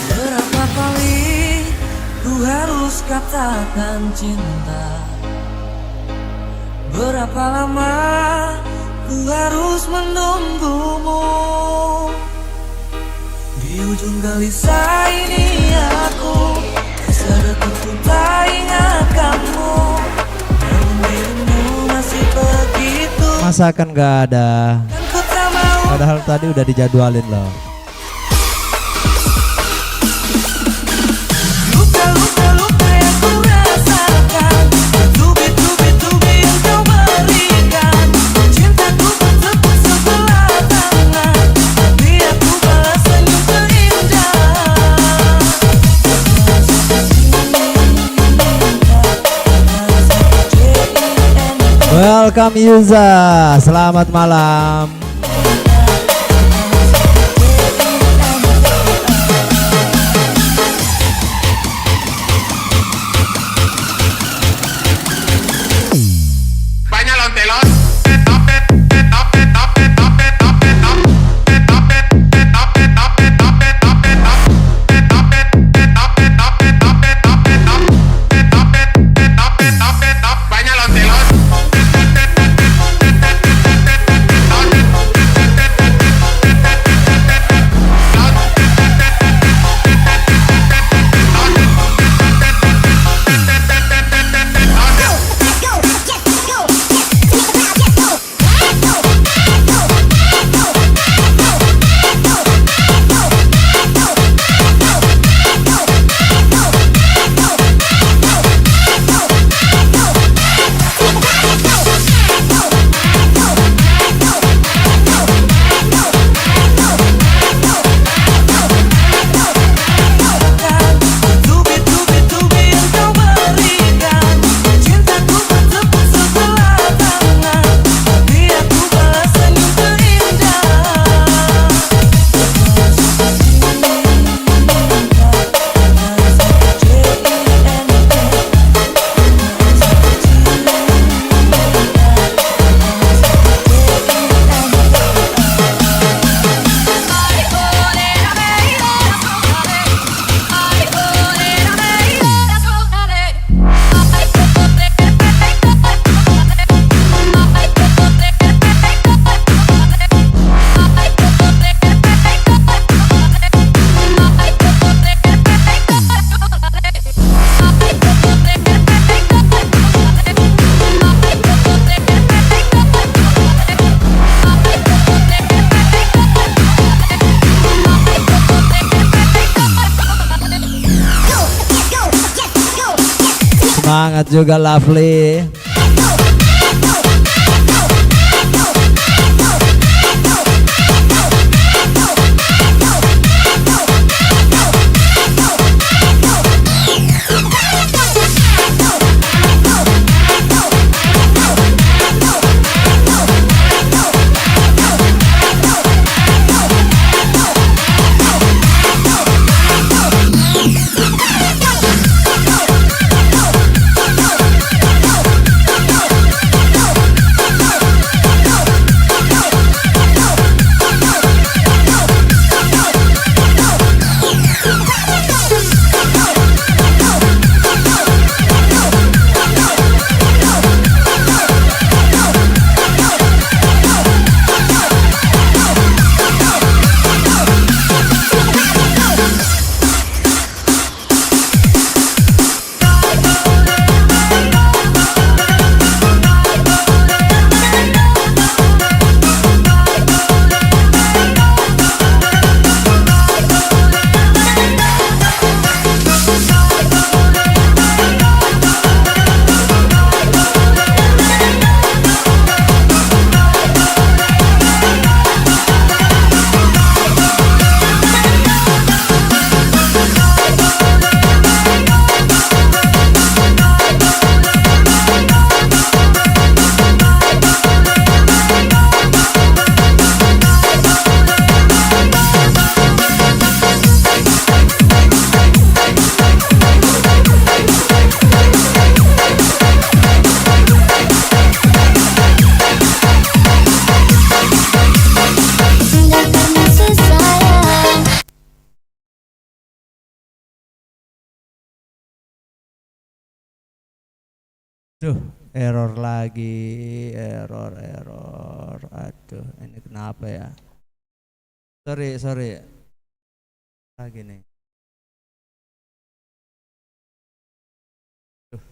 Berapa kali ku harus katakan cinta? Berapa lama ku harus menunggumu? Di ujung gelisah ini aku sedetik pun tak ingat kamu. Namun dirimu masih begitu. Masakan gak ada. Dan ku tak mau. Padahal tadi udah dijadwalin loh. Luka-luka yang ku rasakan, tubi-tubi yang kau berikan. Cintaku bertepuk sebelah tangan, tapi aku balas senyum terindah. Welcome Yuza. Selamat malam. Semangat juga Lovely. Duh, error lagi, error. Aduh, ini kenapa ya? Sorry. Lagi nih. Duh.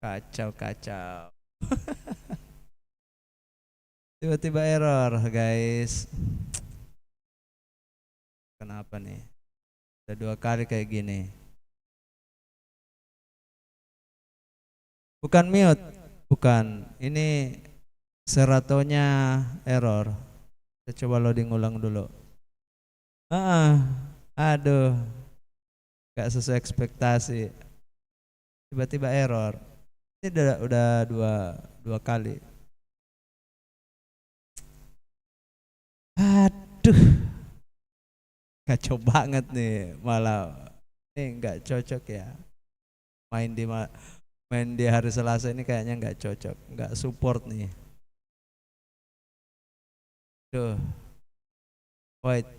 Kacau. Tiba-tiba error, guys. Kenapa nih? Udah 2 kali kayak gini. Bukan mute, bukan. Ini seratonya error. Kita coba loading ulang dulu. Aduh, gak sesuai ekspektasi. Tiba-tiba error. Ini udah dua kali. Aduh, kacau banget nih. Malah ini nggak cocok ya. Main di hari Selasa ini kayaknya nggak cocok, nggak support nih. Duh, wait.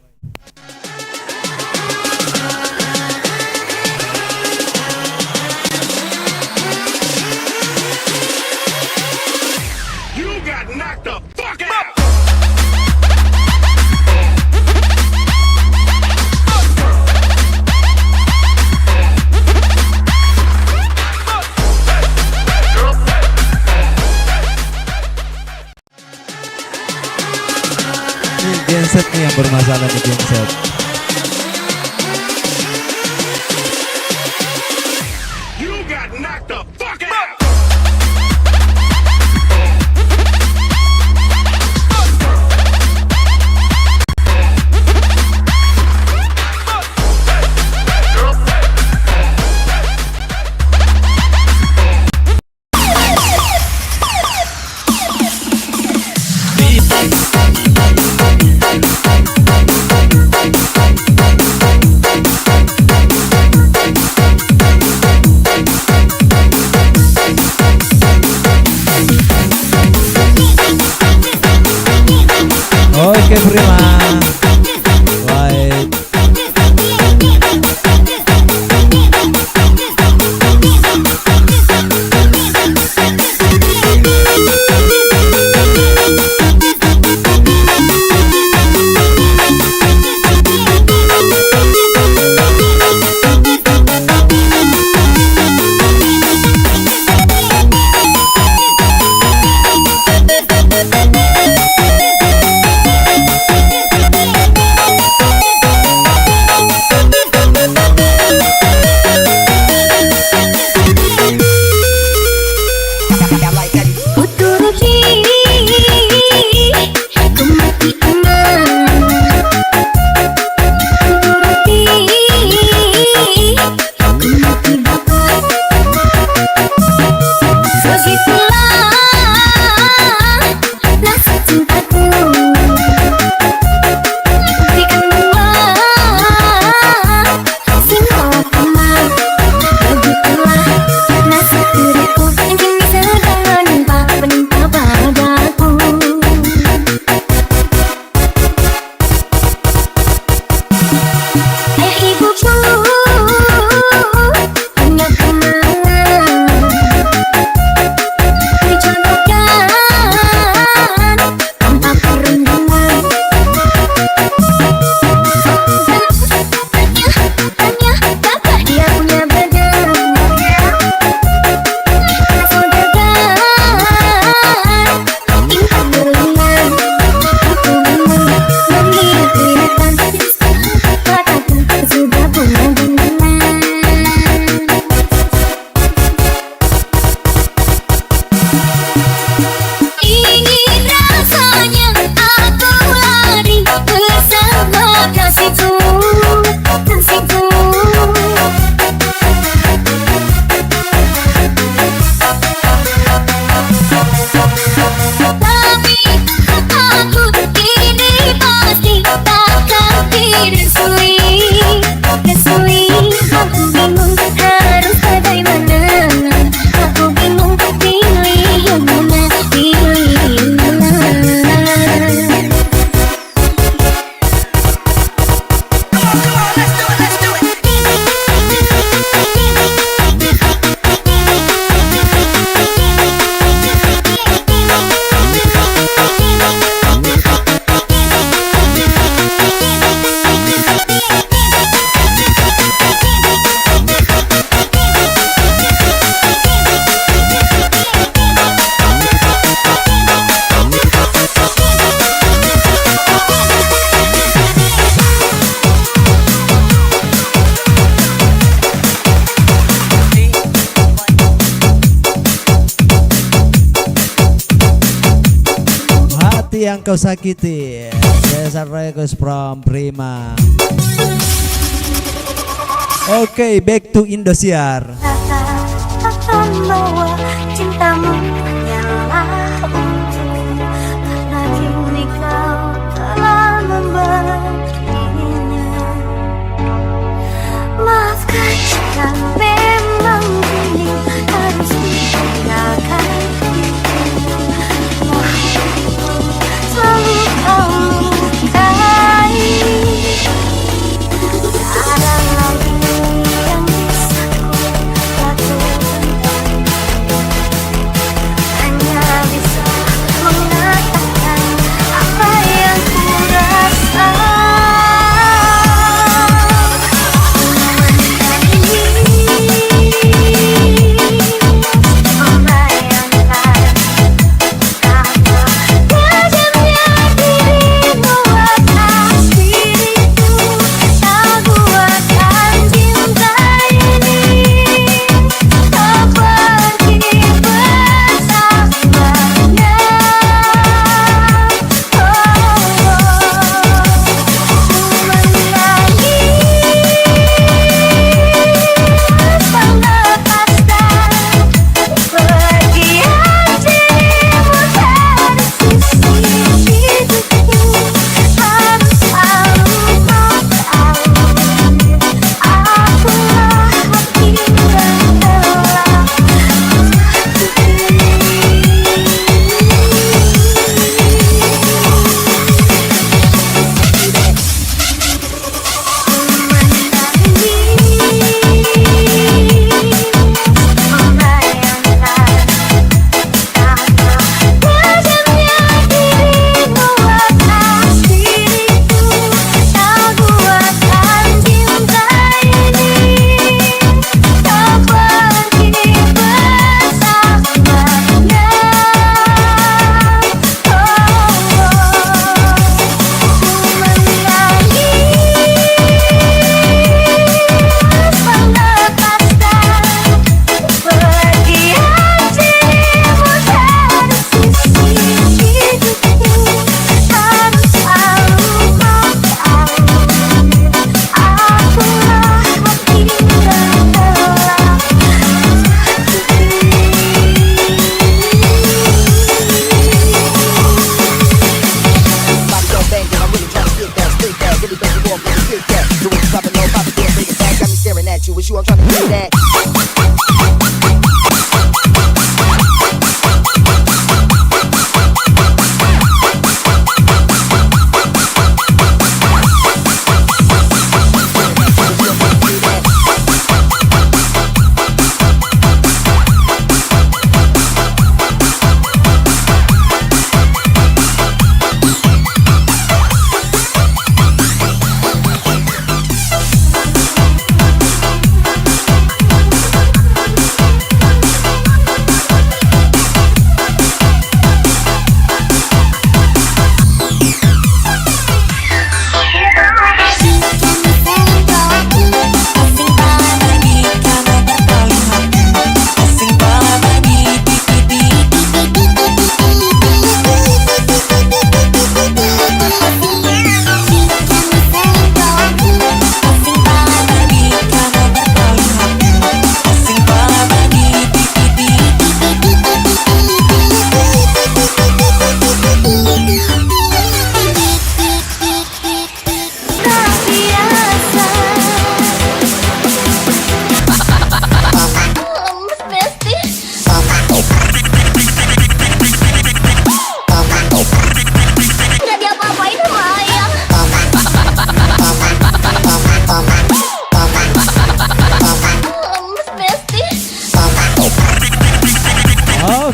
You got knocked the fuck out. Ini genset nih yang bermasalah nih, genset. You got knocked the fuck out. menyusui. Aku bingung harus bagaimana. Aku bingung pilih yang mana, pilih yang mana. Hati yang kau sakiti, Cesar Regus from Prima. Oke, back to Indosiar. Akan bawa cintamu hanyalah untukku, karena kini kau telah memberinya. Maafkan jika memang kini harus ditinggalkan. Selalu kau lukai. Ada lagi yang bisa ku lakukan, hanya bisa mengatakan apa yang ku rasa.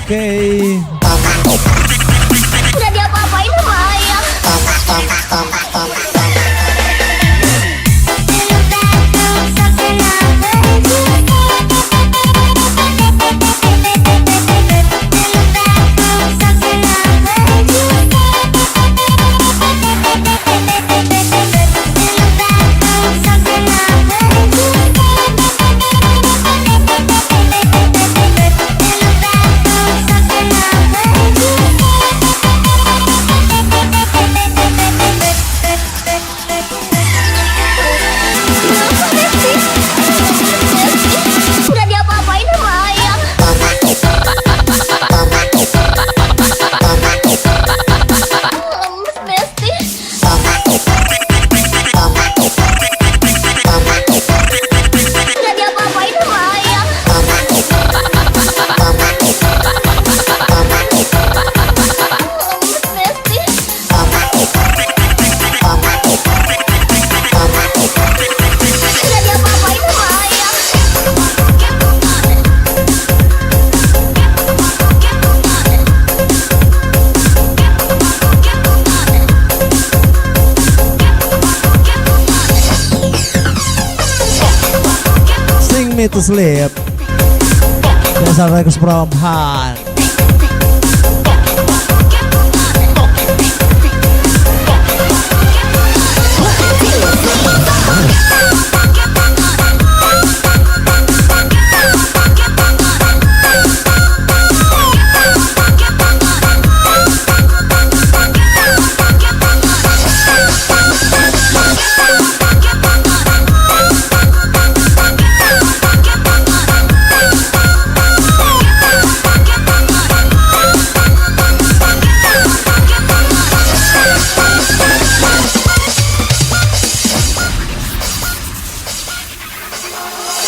Oke. Udah diapa-apain sama ayah. Udah diapa-apain sama ayah. Lemes, Besti. Udah diapa-apain sama ayah. Lemes, Besti. Udah diapa-apain sama ayah. Sing Me to Sleep. Dasar Rex Perempuan.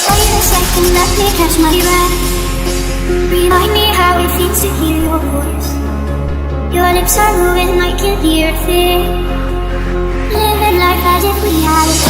Wait a second, let me catch my breath. Remind me how it feels to hear your voice. Your lips are moving, I can hear a thing. Living life as if we had it.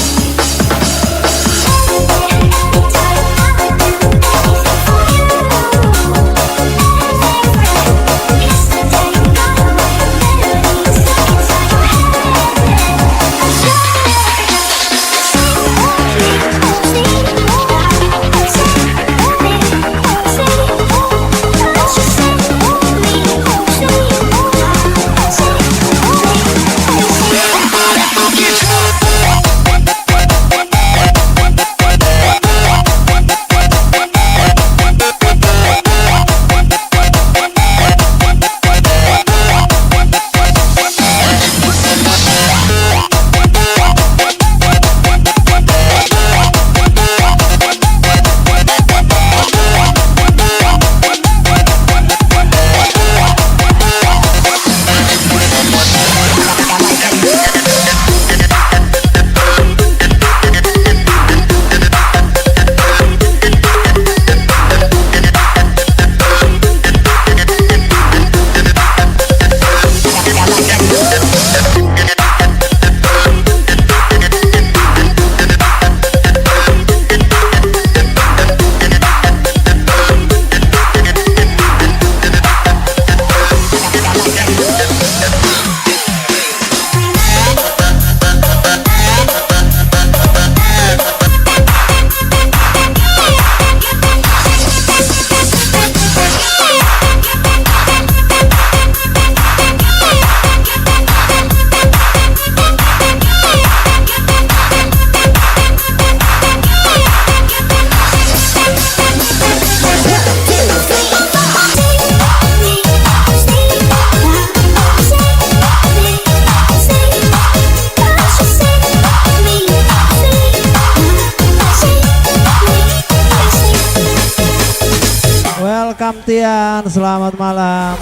Welcome Tian, selamat malam.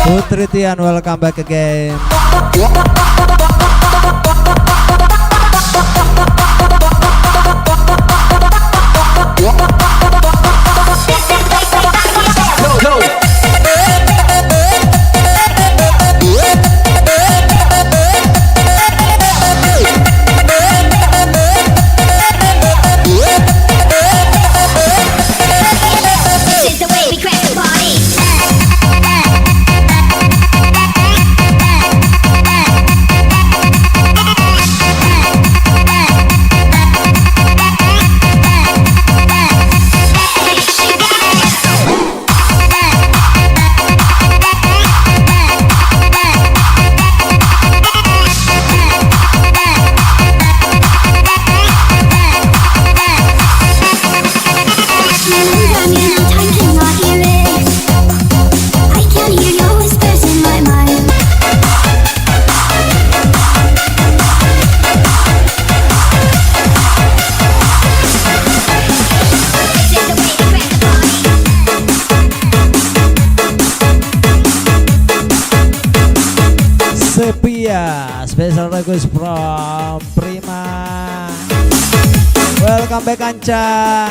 Putri Tian, welcome back again. special request from Prima. Welcome back Anca.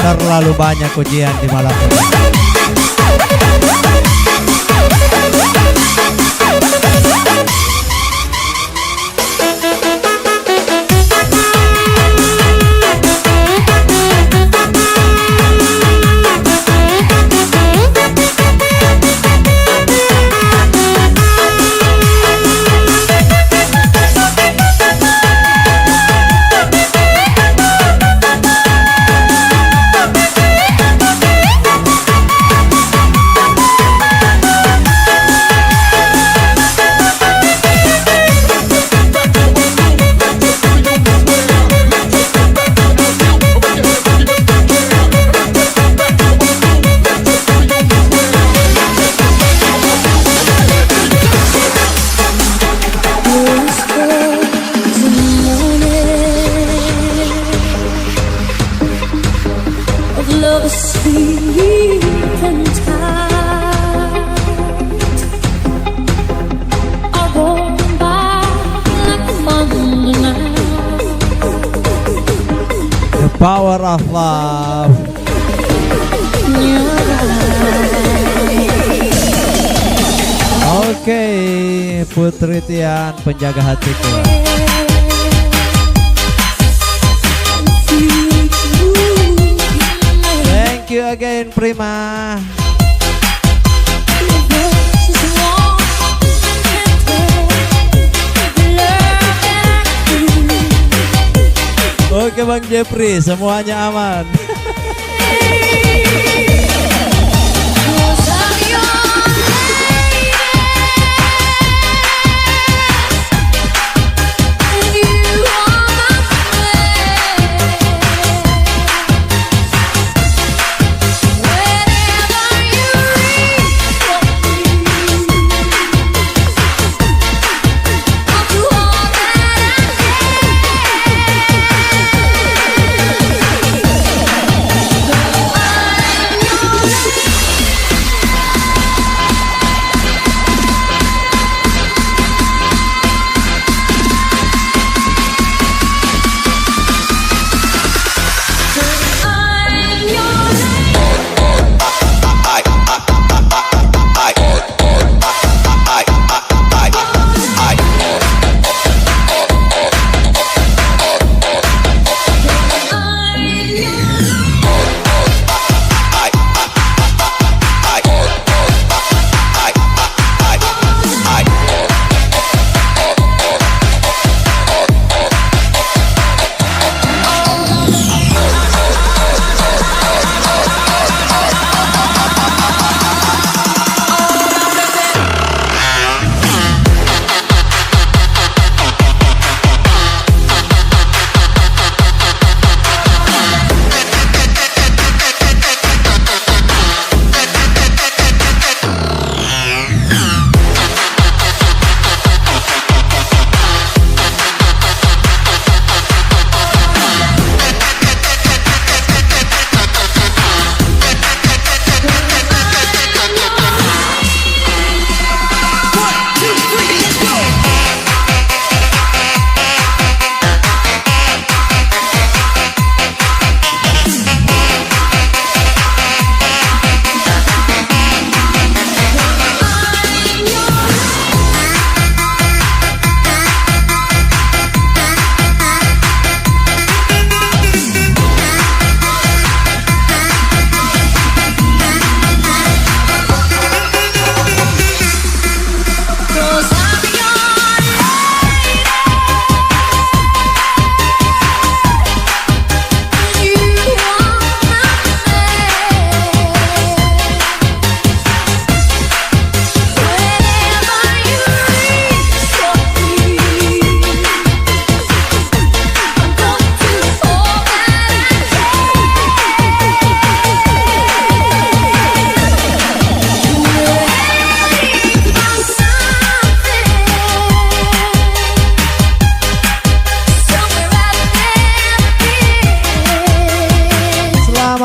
Terlalu banyak ujian di malam ini. Power of love. Oke, Putri Tian, penjaga hatiku. Thank you again, Prima. Oke Bang Jeffrey, semuanya aman.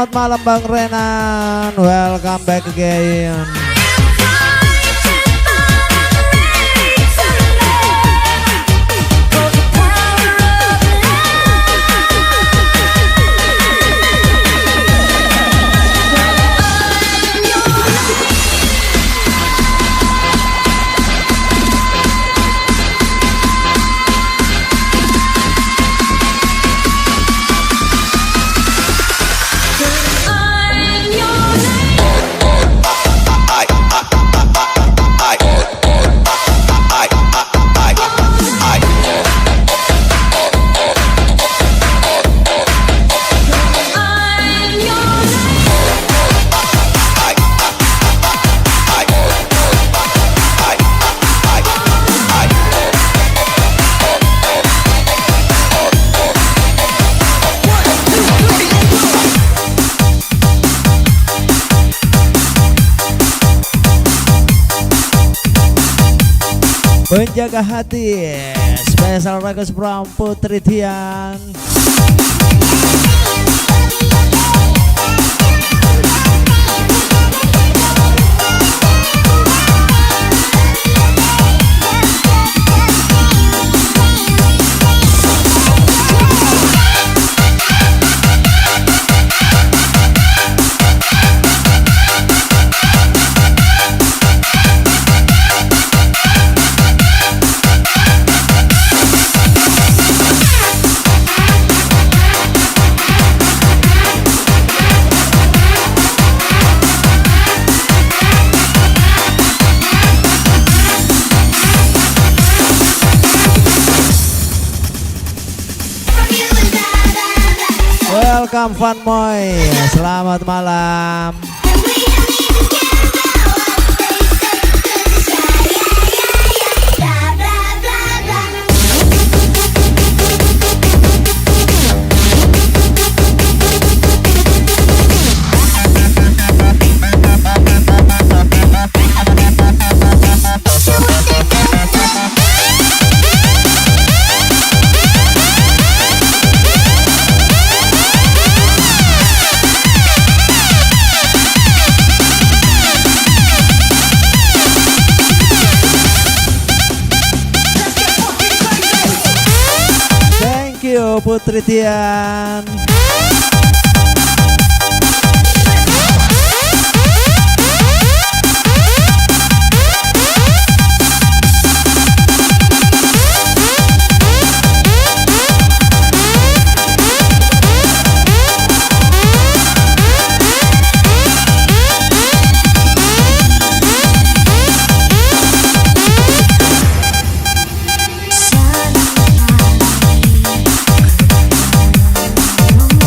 Selamat malam Bang Renan. Welcome back again. Penjaga hati spesial request from Putri Tian. Welcome Van Moy, selamat malam. Putri Tian. Salam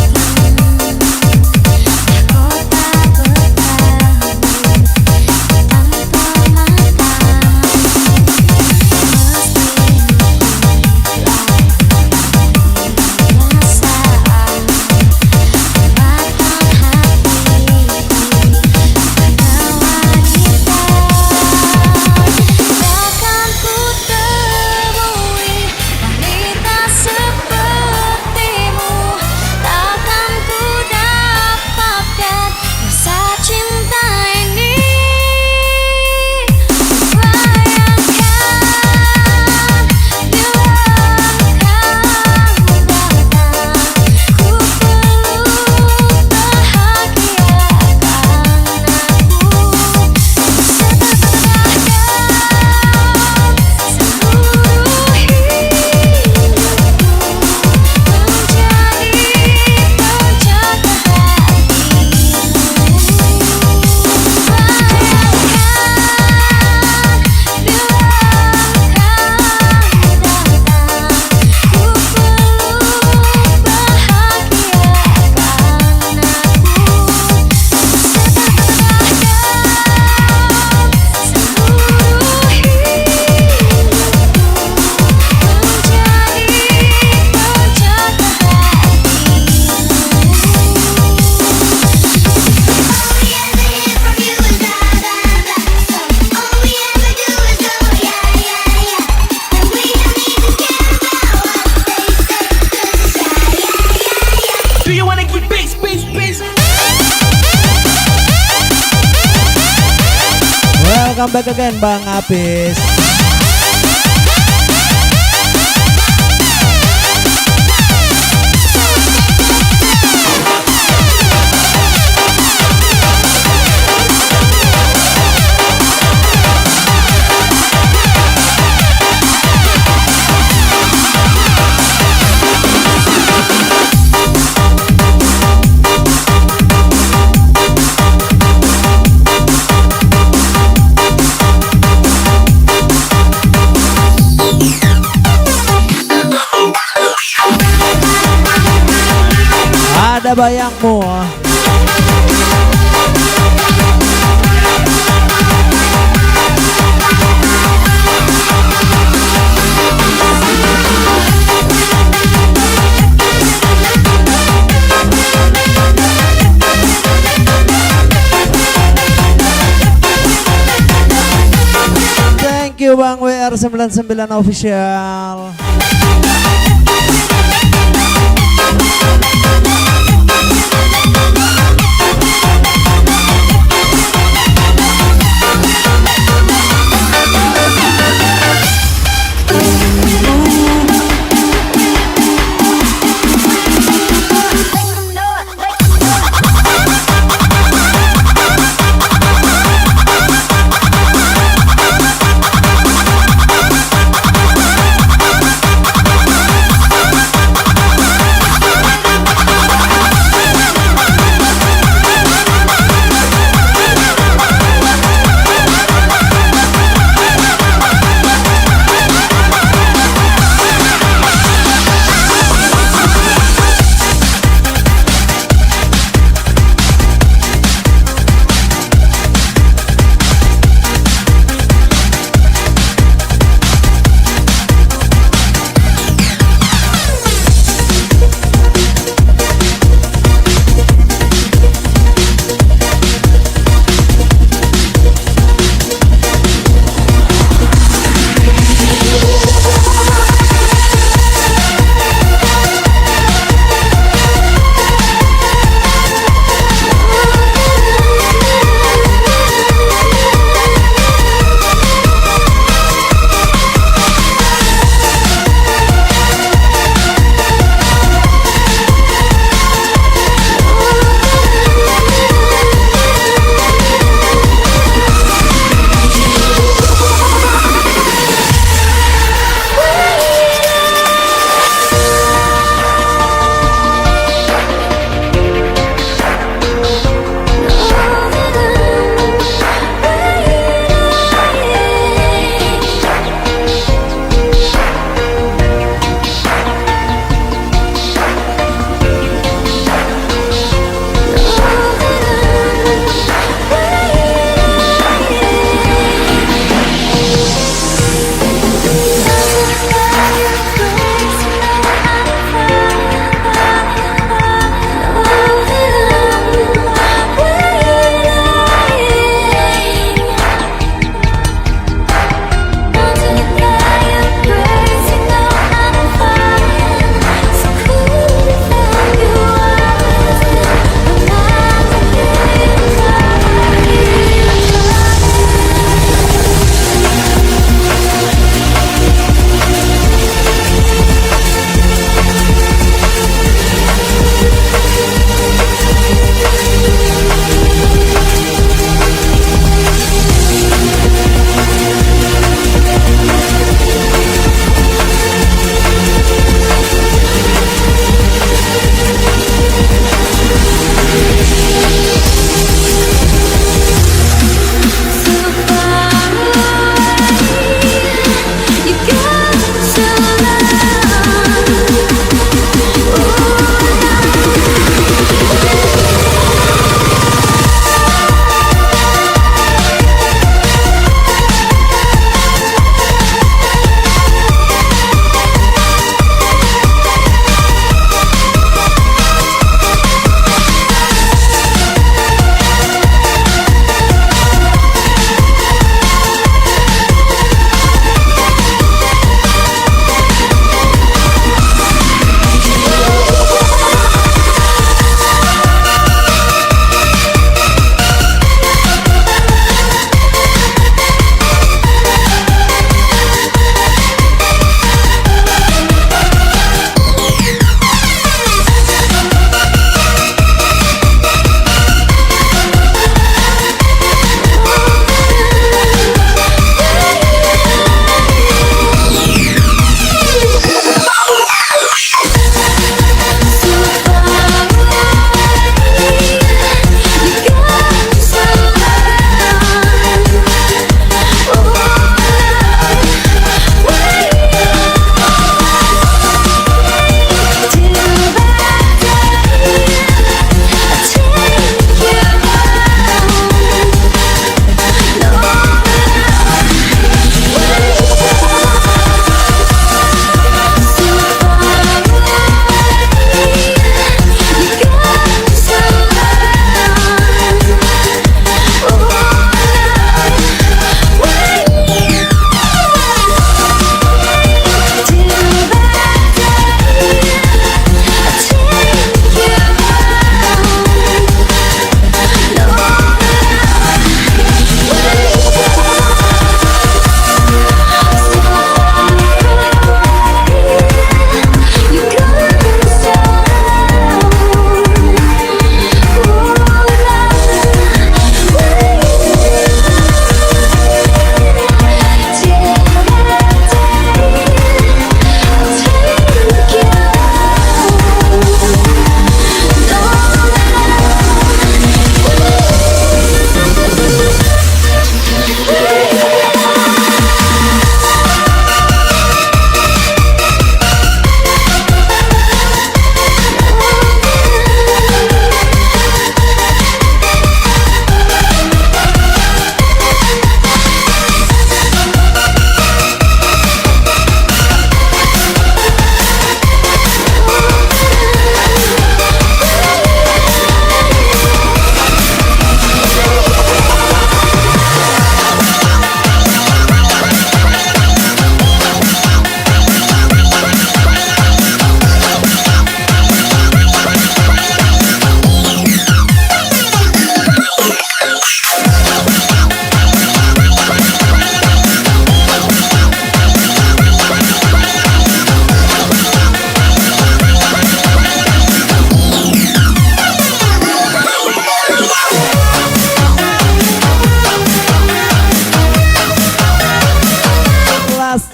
welcome back again Bang Apis. Ada bayangmu. Thank you Bang WR99 official.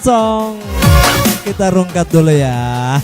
song. Kita rungkat dulu ya.